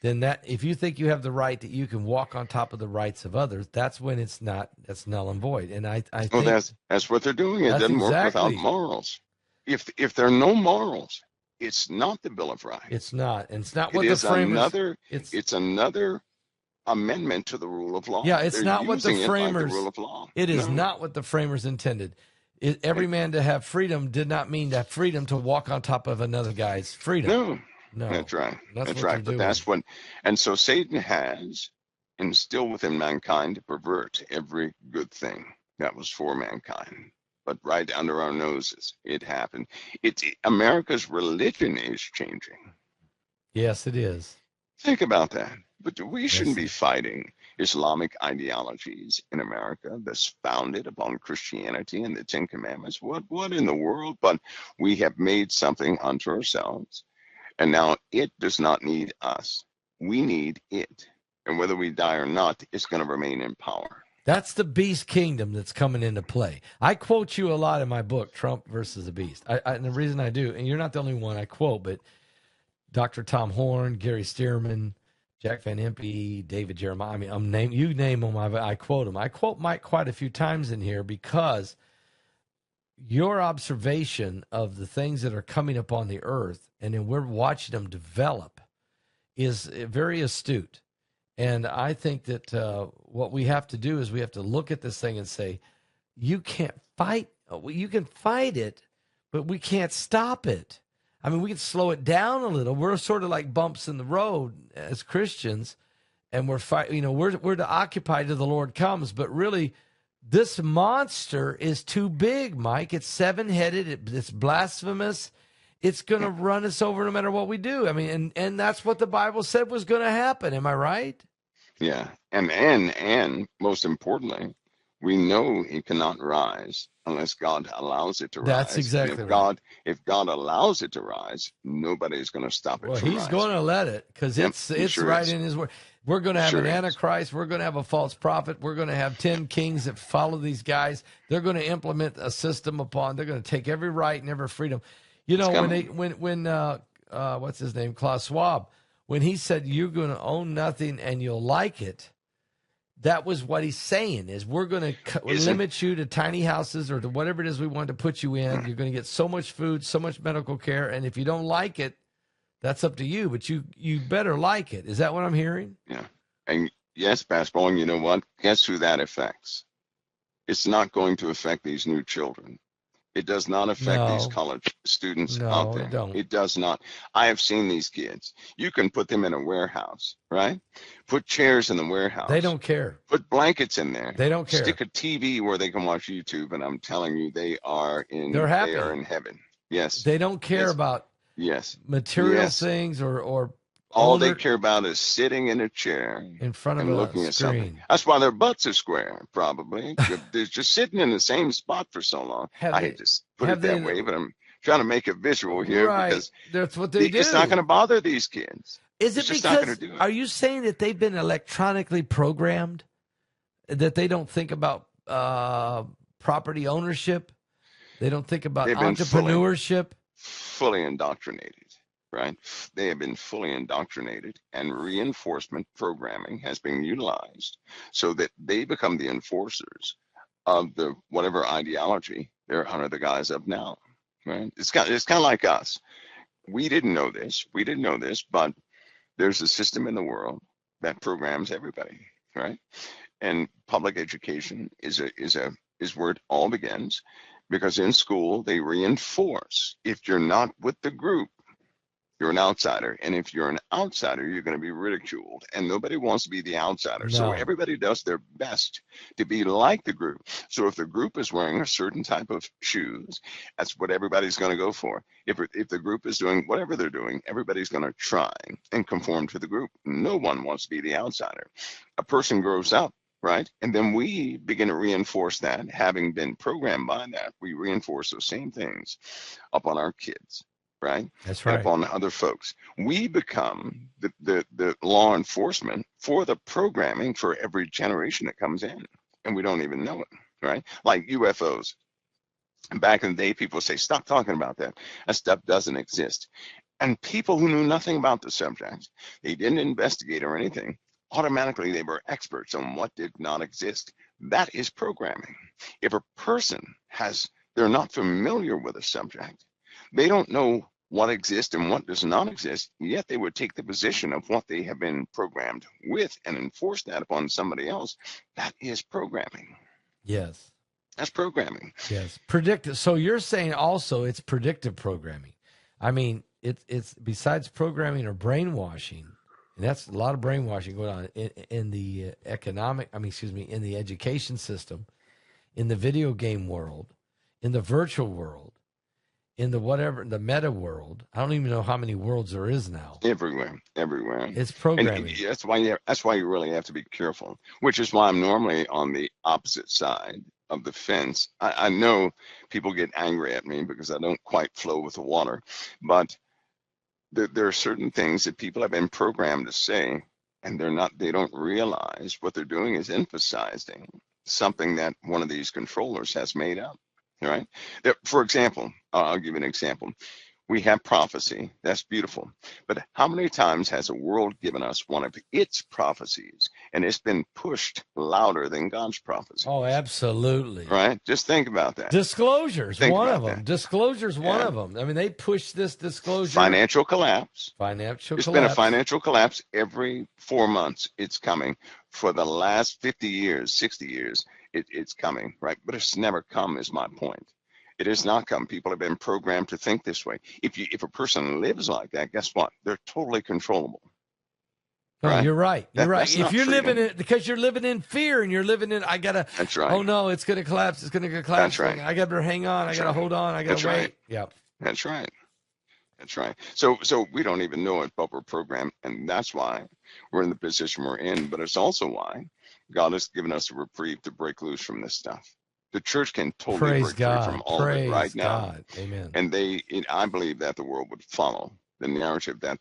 then that if you think you have the right that you can walk on top of the rights of others, that's when it's not. That's null and void. And I Well, think that's what they're doing. It that's doesn't work without exactly. morals. If there are no morals, it's not the Bill of Rights. It's not, and it's not It what the is framers. another. It's It's another amendment to the rule of law. yeah, it's They're not what the using it like the rule framers. of law. It is No, not what the framers intended. Every man to have freedom did not mean to have freedom to walk on top of another guy's freedom. no, No, that's right. that's That's what they're right. But doing. that's what, and so Satan has instilled within mankind to pervert every good thing that was for mankind. But right under our noses, it happened. America's religion is changing. Yes, it is. Think about that. But we shouldn't Yes. be fighting Islamic ideologies in America that's founded upon Christianity and the Ten Commandments. What in the world? But we have made something unto ourselves. And now it does not need us. We need it. And whether we die or not, it's going to remain in power. That's the beast kingdom that's coming into play. I quote you a lot in my book, Trump versus the Beast. And the reason I do, and you're not the only one I quote, but Dr. Tom Horn, Gary Stearman, Jack Van Impe, David Jeremiah. I mean, you name them, I quote them. I quote Mike quite a few times in here because your observation of the things that are coming upon the earth, and then we're watching them develop, is very astute. And I think that what we have to do is we have to look at this thing and say, you can't fight. You can fight it, but we can't stop it. I mean, we can slow it down a little. We're sort of like bumps in the road as Christians, and we're we're to occupy till the Lord comes. But really, this monster is too big, Mike. It's 7-headed. It's blasphemous. It's going to run us over no matter what we do. I mean, and that's what the Bible said was going to happen. Am I right? Yeah. And most importantly, we know it cannot rise unless God allows it to rise. That's exactly right. If God allows it to rise, nobody's going to stop it Well, from he's rising. going to let it because Yep, it's sure right is. in his word. We're going to have Sure an is. antichrist. We're going to have a false prophet. We're going to have 10 kings that follow these guys. They're going to implement a system upon. They're going to take every right and every freedom. You know, when what's his name, Klaus Schwab, when he said you're going to own nothing and you'll like it, that was what he's saying is we're going to limit you to tiny houses or to whatever it is we want to put you in. You're going to get so much food, so much medical care, and if you don't like it, that's up to you. But you better like it. Is that what I'm hearing? Yeah. And yes, basketball, and you know what? Guess who that affects? It's not going to affect these new children. It does not affect these college students out there. It don't. It does not. I have seen these kids. You can put them in a warehouse, right? Put chairs in the warehouse. They don't care. Put blankets in there. They don't care. Stick a TV where they can watch YouTube, and I'm telling you, They're happy. They are in heaven. Yes. They don't care about material things or all they care about is sitting in a chair in front of and a looking screen. at something. That's why their butts are square, probably. They're just sitting in the same spot for so long. I hate to put it that way, but I'm trying to make a visual here because that's what they do. It's not going to bother these kids. Is it because, are you saying that they've been electronically programmed, that they don't think about property ownership? They don't think about entrepreneurship? Fully indoctrinated. Right? They have been fully indoctrinated, and reinforcement programming has been utilized so that they become the enforcers of the whatever ideology they're under the guise of now. Right? It's kind of like us. We didn't know this. But there's a system in the world that programs everybody. Right? And public education is where it all begins, because in school they reinforce if you're not with the group, you're an outsider. And if you're an outsider, you're going to be ridiculed. And nobody wants to be the outsider. No. So everybody does their best to be like the group. So if the group is wearing a certain type of shoes, that's what everybody's going to go for. If the group is doing whatever they're doing, everybody's going to try and conform to the group. No one wants to be the outsider. A person grows up, right? And then we begin to reinforce that. Having been programmed by that, we reinforce those same things upon our kids. Right? That's right. And upon other folks. We become the law enforcement for the programming for every generation that comes in. And we don't even know it, right? Like UFOs. Back in the day, people say, stop talking about that. That stuff doesn't exist. And people who knew nothing about the subject, they didn't investigate or anything, automatically they were experts on what did not exist. That is programming. If a person they're not familiar with a subject, they don't know what exists and what does not exist, yet they would take the position of what they have been programmed with and enforce that upon somebody else. That is programming. Yes. That's programming. Yes. Predictive. So you're saying also it's predictive programming. I mean, it's besides programming or brainwashing, and that's a lot of brainwashing going on in the in the education system, in the video game world, in the virtual world, in the meta world. I don't even know how many worlds there is now. Everywhere. It's programming. And that's why you really have to be careful, which is why I'm normally on the opposite side of the fence. I know people get angry at me because I don't quite flow with the water, but there are certain things that people have been programmed to say, and they don't realize what they're doing is emphasizing something that one of these controllers has made up. Right? For example, I'll give you an example. We have prophecy. That's beautiful. But how many times has the world given us one of its prophecies and it's been pushed louder than God's prophecy? Oh, absolutely. Right? Just think about that. Disclosure's one of them. Disclosure's one of them. I mean, they push this disclosure. Financial collapse. It's been a financial collapse every 4 months. It's coming. For the last 50 years, 60 years, it's coming, right? But it's never come, is my point. It has not come. People have been programmed to think this way. If a person lives like that, guess what? They're totally controllable. No, right? You're right. You're right. If you're living in, because you're living in fear and you're living in, that's right. Oh no, it's going to collapse. It's going to collapse. That's right. I got to hang on. I got to hold on. I got to wait. Right. Yeah. That's right. That's right. So we don't even know it, but we're programmed. And that's why we're in the position we're in. But it's also why God has given us a reprieve to break loose from this stuff. The church can totally break free from all of it right now. God. Amen. And I believe that the world would follow the narrative that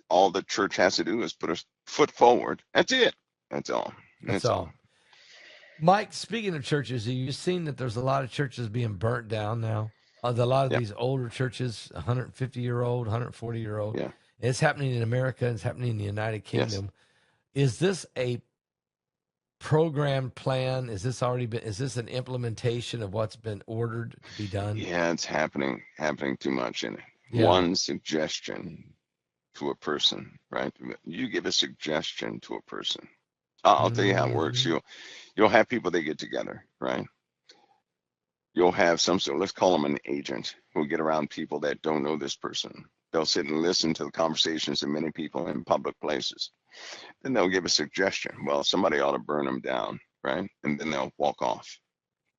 all the church has to do is put a foot forward. That's it. That's all. That's all. Mike, speaking of churches, have you seen that there's a lot of churches being burnt down now? A lot of these older churches, 150-year-old, 140-year-old. Yeah. It's happening in America. It's happening in the United Kingdom. Yes. Is this a program plan? Is this an implementation of what's been ordered to be done? Yeah, it's happening too much. And one suggestion to a person, right? You give a suggestion to a person. I'll tell you how it works. You'll have people that get together, right? You'll have let's call them an agent, who'll get around people that don't know this person. They'll sit and listen to the conversations of many people in public places. Then they'll give a suggestion. Well, somebody ought to burn them down, right? And then they'll walk off.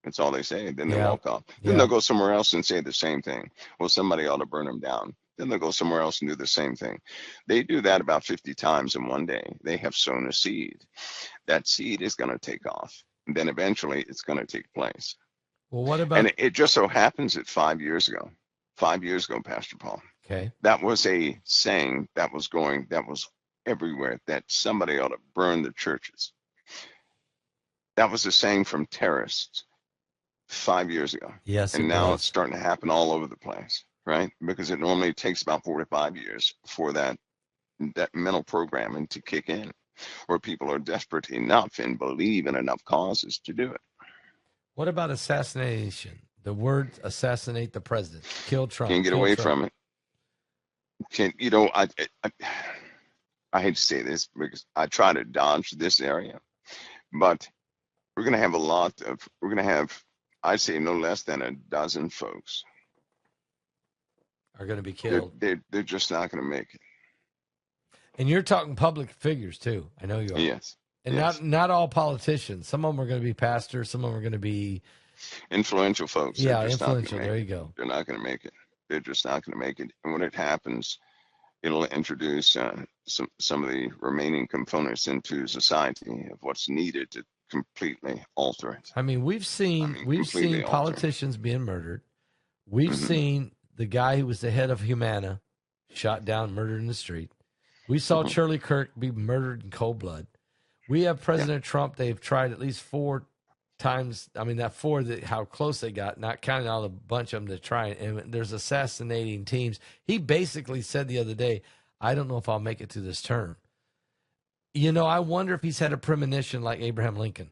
That's all they say. Then they walk off. Then they'll go somewhere else and say the same thing. Well, somebody ought to burn them down. Then they'll go somewhere else and do the same thing. They do that about 50 times in one day. They have sown a seed. That seed is going to take off. And then eventually it's going to take place. Well, what about? And it just so happens that 5 years ago, Pastor Paul, that was a saying that was everywhere, that somebody ought to burn the churches. That was a saying from terrorists 5 years ago. Yes, and now it's starting to happen all over the place, right? Because it normally takes about 4 to 5 years for that mental programming to kick in, where people are desperate enough and believe in enough causes to do it. What about assassination? The word assassinate the president, kill Trump. Can't get away from it. I hate to say this because I try to dodge this area, but we're going to have I'd say no less than a dozen folks are going to be killed. They're just not going to make it. And you're talking public figures too. I know you are. Yes. And not all politicians. Some of them are going to be pastors. Some of them are going to be influential folks. Yeah, influential. There you go. They're not going to make it. They're just not going to make it. And when it happens, it'll introduce some of the remaining components into society of what's needed to completely alter it. I mean, we've seen politicians being murdered. We've seen the guy who was the head of Humana shot down, murdered in the street. We saw Charlie Kirk be murdered in cold blood. We have President Trump. They've tried at least 4 times, I mean, that four, that how close they got, not counting all the bunch of them to try. And there's assassinating teams. He basically said the other day, I don't know if I'll make it to this term. You know, I wonder if he's had a premonition like Abraham Lincoln.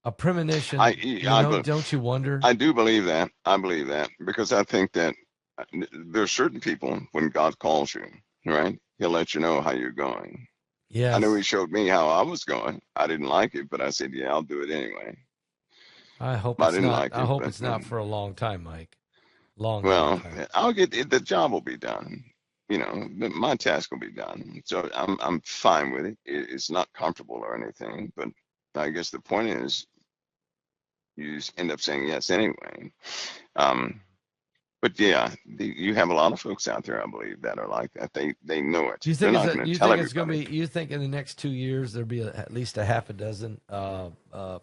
A premonition, don't you wonder? I do believe that. I believe that because I think that there's certain people, when God calls you, right, he'll let you know how you're going. Yes. I know he showed me how I was going. I didn't like it, but I said, yeah, I'll do it anyway. I hope I it's didn't not. like I it, hope but it's not for a long time, Mike. Long time. I'll get it. The job will be done. You know, my task will be done. So I'm fine with it. It's not comfortable or anything, but I guess the point is you just end up saying yes anyway. But yeah, you have a lot of folks out there, I believe, that are like that. They know it. Do you They're think not going to tell everybody. You think in the next 2 years there'll be at least a half a dozen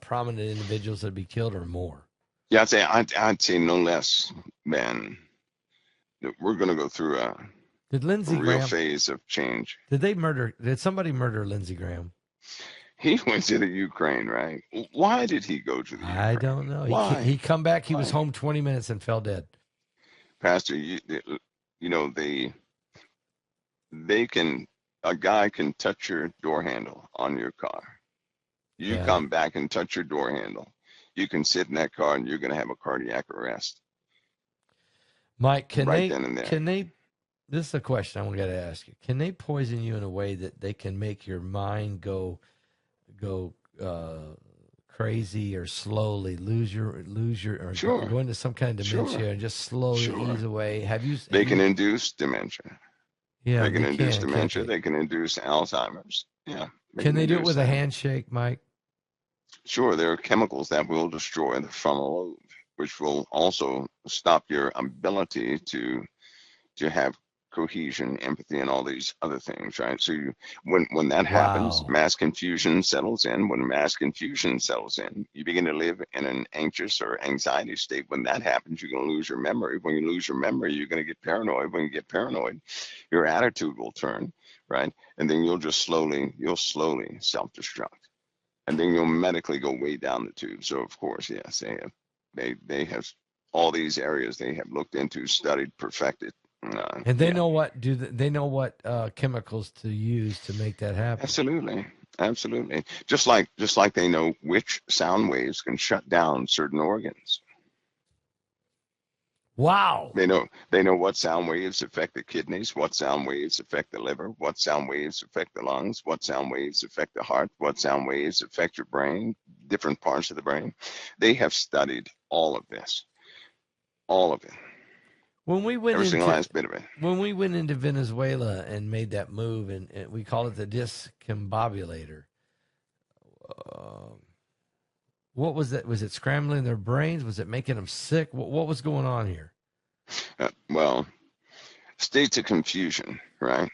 prominent individuals that'll be killed or more? Yeah, I'd say no less than we're going to go through a real phase of change. Did somebody murder Lindsey Graham? He went to the Ukraine, right? Why did he go to the Ukraine? I don't know. Why? He come back. He was home 20 minutes and fell dead. Pastor, you know, a guy can touch your door handle on your car. You come back and touch your door handle. You can sit in that car and you're going to have a cardiac arrest. Mike, then and there. This is a question I'm going to ask you. Can they poison you in a way that they can make your mind go crazy or slowly lose your or go into some kind of dementia and just slowly ease away? They can induce dementia. Yeah, they can induce dementia. They can induce Alzheimer's. Yeah. Can they do it with a handshake, Mike? Sure. There are chemicals that will destroy the frontal lobe, which will also stop your ability to have cohesion, empathy, and all these other things, right? So when that happens, mass confusion settles in. When mass confusion settles in, you begin to live in an anxious or anxiety state. When that happens, you're going to lose your memory. When you lose your memory, you're going to get paranoid. When you get paranoid, your attitude will turn, right? And then you'll slowly self-destruct. And then you'll medically go way down the tube. So of course, yes, they have all these areas they have looked into, studied, perfected. And they know what they know what chemicals to use to make that happen. Absolutely. Just like they know which sound waves can shut down certain organs. Wow. They know what sound waves affect the kidneys, what sound waves affect the liver, what sound waves affect the lungs, what sound waves affect the heart, what sound waves affect your brain, different parts of the brain. They have studied all of this. All of it. When we went every single last bit of it. When we went into Venezuela and made that move, and we call it the discombobulator. What was that? Was it scrambling their brains? Was it making them sick? What was going on here? Well, states of confusion, right?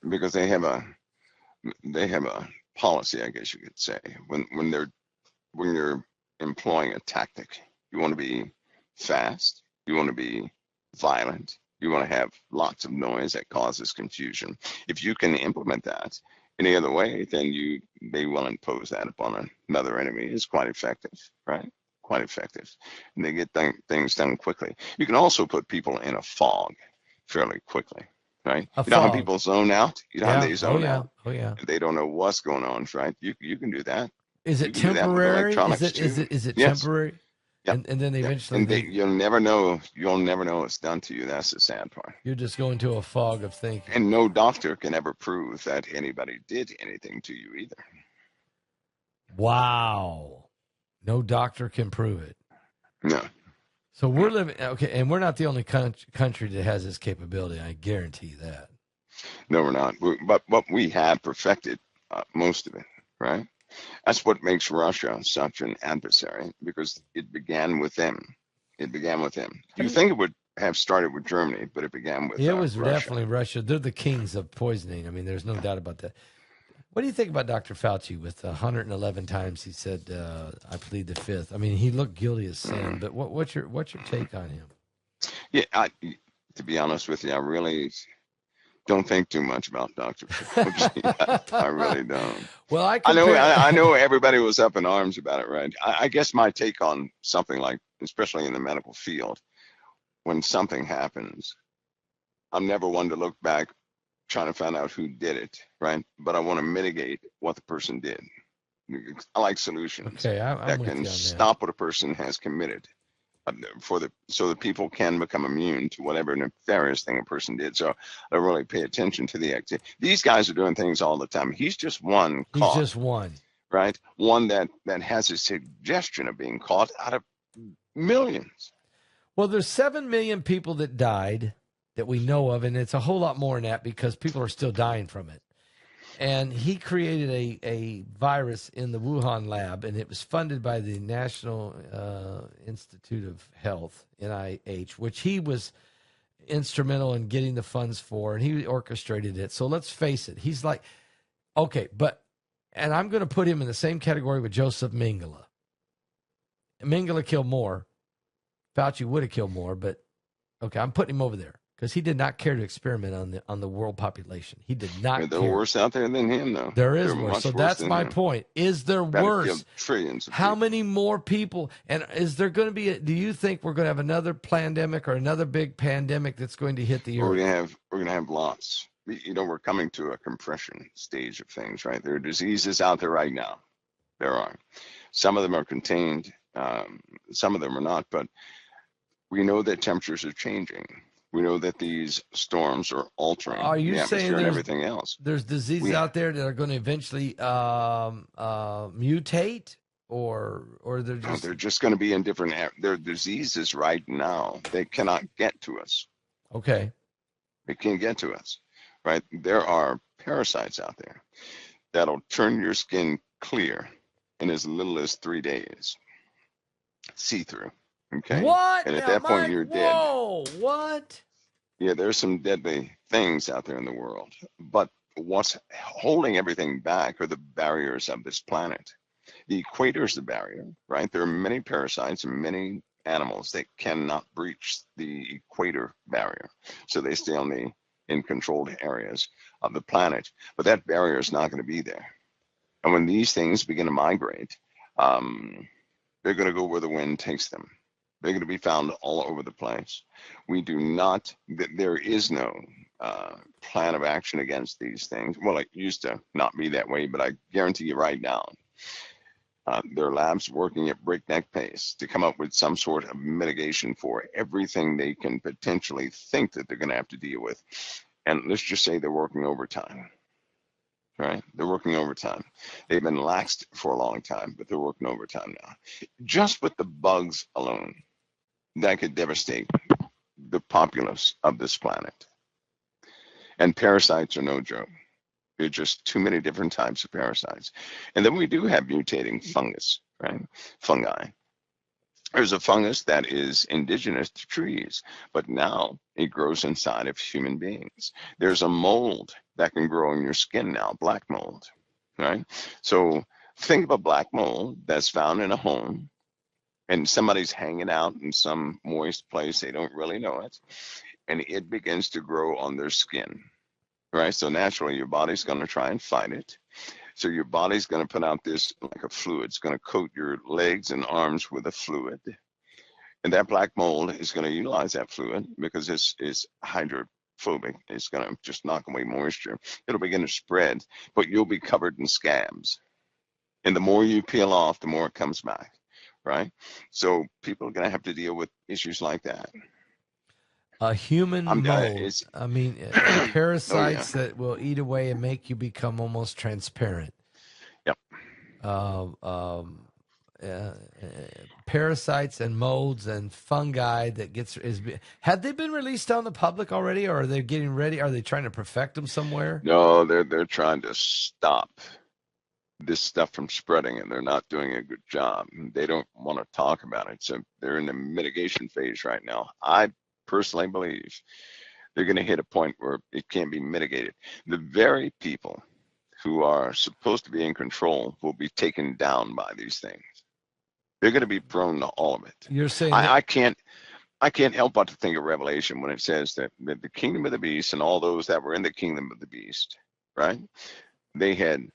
Because they have a policy, I guess you could say, when you're employing a tactic, you want to be fast, you want to be violent, you want to have lots of noise that causes confusion. If you can implement that any other way, then they will impose that upon another enemy. It's quite effective, right? Quite effective. And they get things done quickly. You can also put people in a fog fairly quickly, right? You know how people zone out? You know how they zone out? Oh, yeah. They don't know what's going on, right? You can do that. Is it temporary? Is it temporary? Yep. And then eventually you'll never know it's done to you. That's the sad part. You just go into a fog of thinking. And no doctor can ever prove that anybody did anything to you either. Wow. No doctor can prove it. No. So we're living, okay, and we're not the only country that has this capability. I guarantee that. No, we're not. But we have perfected most of it, right? That's what makes Russia such an adversary, because it began with them. You think it would have started with Germany, but it began with it was Russia. Definitely Russia. They're the kings of poisoning. I mean, there's no doubt about that. What do you think about Dr. Fauci with 111 times he said, I plead the fifth? I mean, he looked guilty as sin, but what's your take on him? Yeah, to be honest with you, I really don't think too much about Dr. Fauci. I really don't. Well, I I know, compare. I know everybody was up in arms about it, right? I guess my take on something like, especially in the medical field, when something happens, I'm never one to look back trying to find out who did it, right? But I want to mitigate what the person did. I like solutions Okay, I'm that with can you on that. stop what a person has committed, so that people can become immune to whatever nefarious thing a person did. So I really pay attention to the activity. These guys are doing things all the time. He's just one He's caught, just one. right? One that has a suggestion of being caught out of millions. Well, there's 7 million people that died that we know of, and it's a whole lot more than that because people are still dying from it. And he created a virus in the Wuhan lab, and it was funded by the National Institute of Health, NIH, which he was instrumental in getting the funds for, and he orchestrated it. So let's face it, he's like, okay, and I'm going to put him in the same category with Joseph Mengele. Mengele killed more. Fauci would have killed more, but okay, I'm putting him over there because he did not care to experiment on the world population. He did not There are care. worse out there than him, though. There is They're worse. much So worse that's than my him. point. Is there About to kill worse? trillions of How people. many more people? And is there going to be? Do you think we're going to have another pandemic or another big pandemic that's going to hit the We're earth? gonna have lots. We're coming to a compression stage of things, right? There are diseases out there right now. There are. Some of them are contained. Some of them are not. But we know that temperatures are changing. We know that these storms are altering Are you the saying atmosphere and everything else. there's diseases We out there that are going to eventually mutate, or they're just going to be in different. There are diseases right now. They cannot get to us. okay? They can't get to us, right? There are parasites out there that'll turn your skin clear in as little as 3 days, see through. Okay. What And at now, that point, Mike? you're dead. Whoa! What? Yeah, there's some deadly things out there in the world. But what's holding everything back are the barriers of this planet. The equator is the barrier, right? There are many parasites and many animals that cannot breach the equator barrier. So they stay in controlled areas of the planet. But that barrier is not going to be there. And when these things begin to migrate, they're going to go where the wind takes them. They're going to be found all over the place. We do not, there is no plan of action against these things. Well, it used to not be that way, but I guarantee you right now, there are labs working at breakneck pace to come up with some sort of mitigation for everything they can potentially think that they're going to have to deal with. And let's just say they're working overtime. Right? They're working overtime. They've been laxed for a long time, but they're working overtime now. Just with the bugs alone, that could devastate the populace of this planet. And parasites are no joke. There are just too many different types of parasites. And then we do have mutating fungus, right? Fungi. There's a fungus that is indigenous to trees, but now it grows inside of human beings. There's a mold that can grow in your skin now, black mold, right? So think of a black mold that's found in a home and somebody's hanging out in some moist place, they don't really know it, and it begins to grow on their skin, right? So naturally your body's going to try and fight it. So your body's going to put out this like a fluid. It's going to coat your legs and arms with a fluid. And that black mold is going to utilize that fluid because it's hydrophobic. It's going to just knock away moisture. It'll begin to spread, but you'll be covered in scabs. And the more you peel off, the more it comes back, right? So people are going to have to deal with issues like that. A human mold. I mean, Oh yeah. parasites that will eat away and make you become almost transparent. Yep. Parasites and molds and fungi that had they been released on the public already, or are they getting ready? Are they trying to perfect them somewhere? No, they're trying to stop this stuff from spreading, and they're not doing a good job. They don't want to talk about it, so they're in the mitigation phase right now. I personally believe they're going to hit a point where it can't be mitigated. The very people who are supposed to be in control will be taken down by these things. They're going to be prone to all of it. You're saying I can't. I can't help but to think of Revelation when it says that the kingdom of the beast and all those that were in the kingdom of the beast, right? They had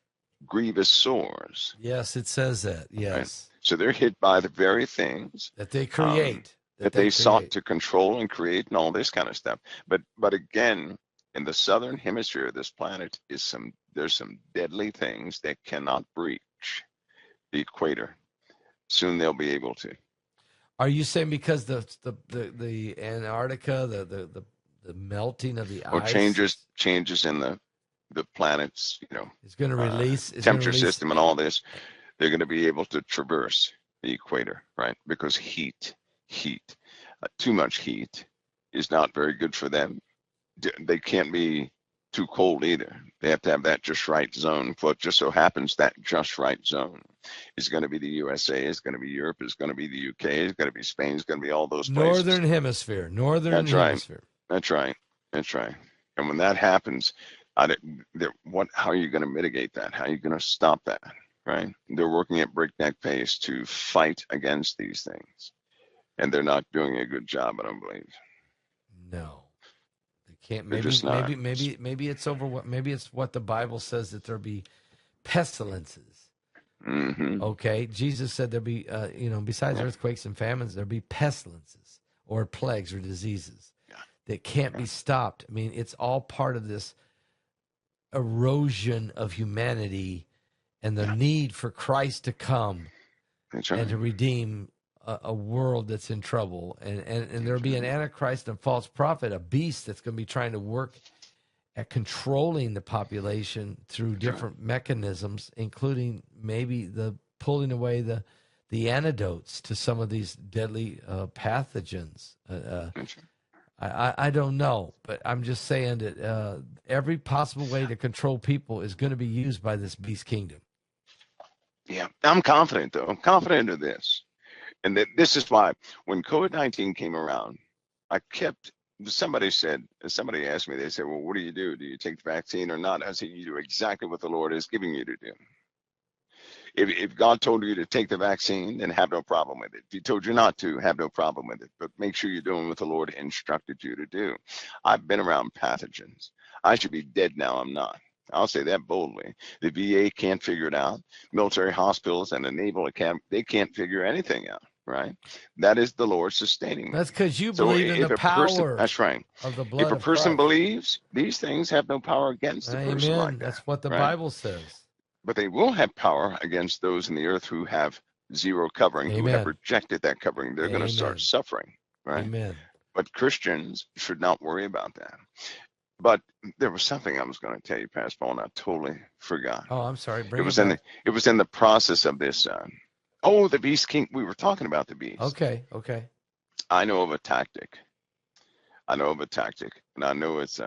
grievous sores, Yes, it says that. right? Yes. So they're hit by the very things That they um, create. That that they they sought create. to control and create and all this kind of stuff. But again, in the southern hemisphere of this planet there's some deadly things that cannot breach the equator. Soon they'll be able to. Are you saying because the Antarctica, the melting of the Or ice changes in the planet's, is going to release temperature system and all this, they're going to be able to traverse the equator, right? Because heat, too much heat is not very good for them. They can't be too cold either. They have to have that just right zone. What just so happens that just right zone is going to be the USA, is going to be Europe, is going to be the UK, is going to be Spain, is going to be all those places. Northern hemisphere. That's right. That's right. That's right. And when that happens, how are you going to mitigate that? How are you going to stop that? Right? They're working at breakneck pace to fight against these things, and they're not doing a good job, I don't believe. No, they can't. They're just not. Maybe it's over. Maybe it's what the Bible says, that there be pestilences. Mm-hmm. Okay, Jesus said there be, besides earthquakes and famines, there be pestilences or plagues or diseases that can't be stopped. I mean, it's all part of this erosion of humanity and the need for Christ to come and to redeem a world that's in trouble. And there'll be an antichrist and false prophet, a beast that's going to be trying to work at controlling the population through different mechanisms, including maybe the pulling away the antidotes to some of these deadly pathogens. I don't know, but I'm just saying that every possible way to control people is going to be used by this beast kingdom. Yeah, I'm confident, though. I'm confident of this. And this is why when COVID-19 came around, somebody asked me, they said, well, what do? Do you take the vaccine or not? I said, you do exactly what the Lord is giving you to do. If God told you to take the vaccine, then have no problem with it. If he told you not to, have no problem with it. But make sure you're doing what the Lord instructed you to do. I've been around pathogens. I should be dead now. I'm not. I'll say that boldly. The VA can't figure it out. Military hospitals and the Naval Academy, they can't figure anything out, right? That is the Lord sustaining them. That's because you believe in the power that's right. of the blood of Christ. If a person believes, these things have no power against the person like that. That's what the Bible says. But they will have power against those in the earth who have zero covering, who have rejected that covering. They're going to start suffering, right? Amen. But Christians should not worry about that. But there was something I was going to tell you, Pastor Paul, and I totally forgot. Oh, I'm sorry. It was in the process of this. The beast king. We were talking about the beast. Okay. I know of a tactic. And I know it's.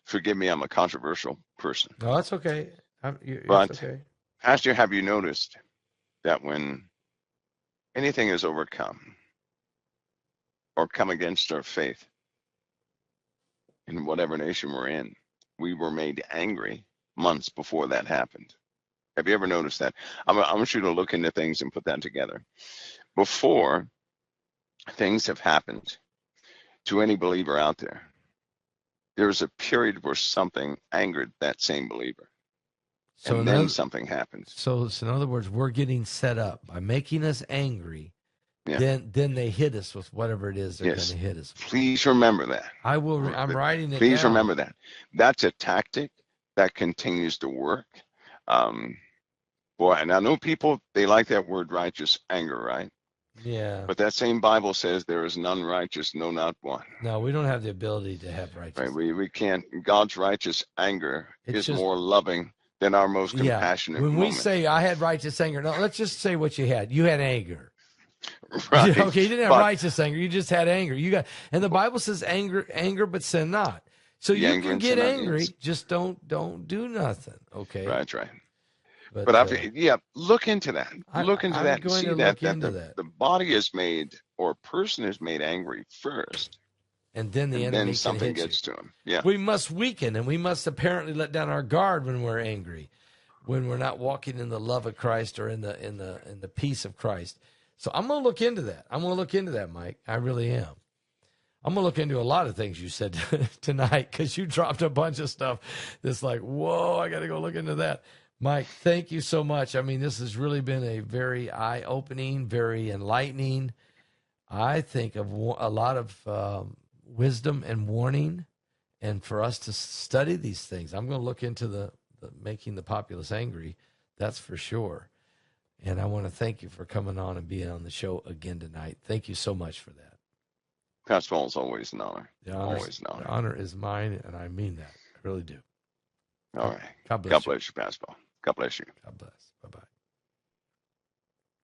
Forgive me, I'm a controversial person. No, that's okay. But okay. Pastor, have you noticed that when anything is overcome or come against our faith in whatever nation we're in, we were made angry months before that happened? Have you ever noticed that? I want you to look into things and put that together. Before things have happened to any believer out there, there's a period where something angered that same believer. So then something happens. So in other words, we're getting set up by making us angry. Yeah. Then they hit us with whatever it is they're going to hit us with. Please remember that. I will. I'm writing it. Please down. Remember that. That's a tactic that continues to work. Boy, and I know people, they like that word righteous anger, right? Yeah. But that same Bible says there is none righteous, no, not one. No, we don't have the ability to have righteousness. Right? We can't. God's righteous anger is more loving than our most compassionate When moment. we say I had righteous anger, no, let's just say what you had. You had anger. Right. Okay, you didn't have righteous anger. You just had anger. And the Bible says anger, but sin not. So you can get angry, just don't do nothing. Okay. Right. But look into that. Look into that and see that the body is made, or a person is made angry first. And then the enemy something gets to him. Yeah. We must weaken, and we must apparently let down our guard when we're angry, when we're not walking in the love of Christ or in the peace of Christ. So I'm going to look into that. I'm going to look into that, Mike. I really am. I'm going to look into a lot of things you said tonight because you dropped a bunch of stuff that's like, whoa, I got to go look into that. Mike, thank you so much. I mean, this has really been a very eye-opening, very enlightening, I think, of a lot of wisdom and warning, and for us to study these things. I'm going to look into the making the populace angry, that's for sure. And I want to thank you for coming on and being on the show again tonight. Thank you so much for that. Pastor Paul, is always an honor. Always an honor. The honor is mine, and I mean that. I really do. All right. God bless God you. bless you, Pastor Paul. God bless you. God bless.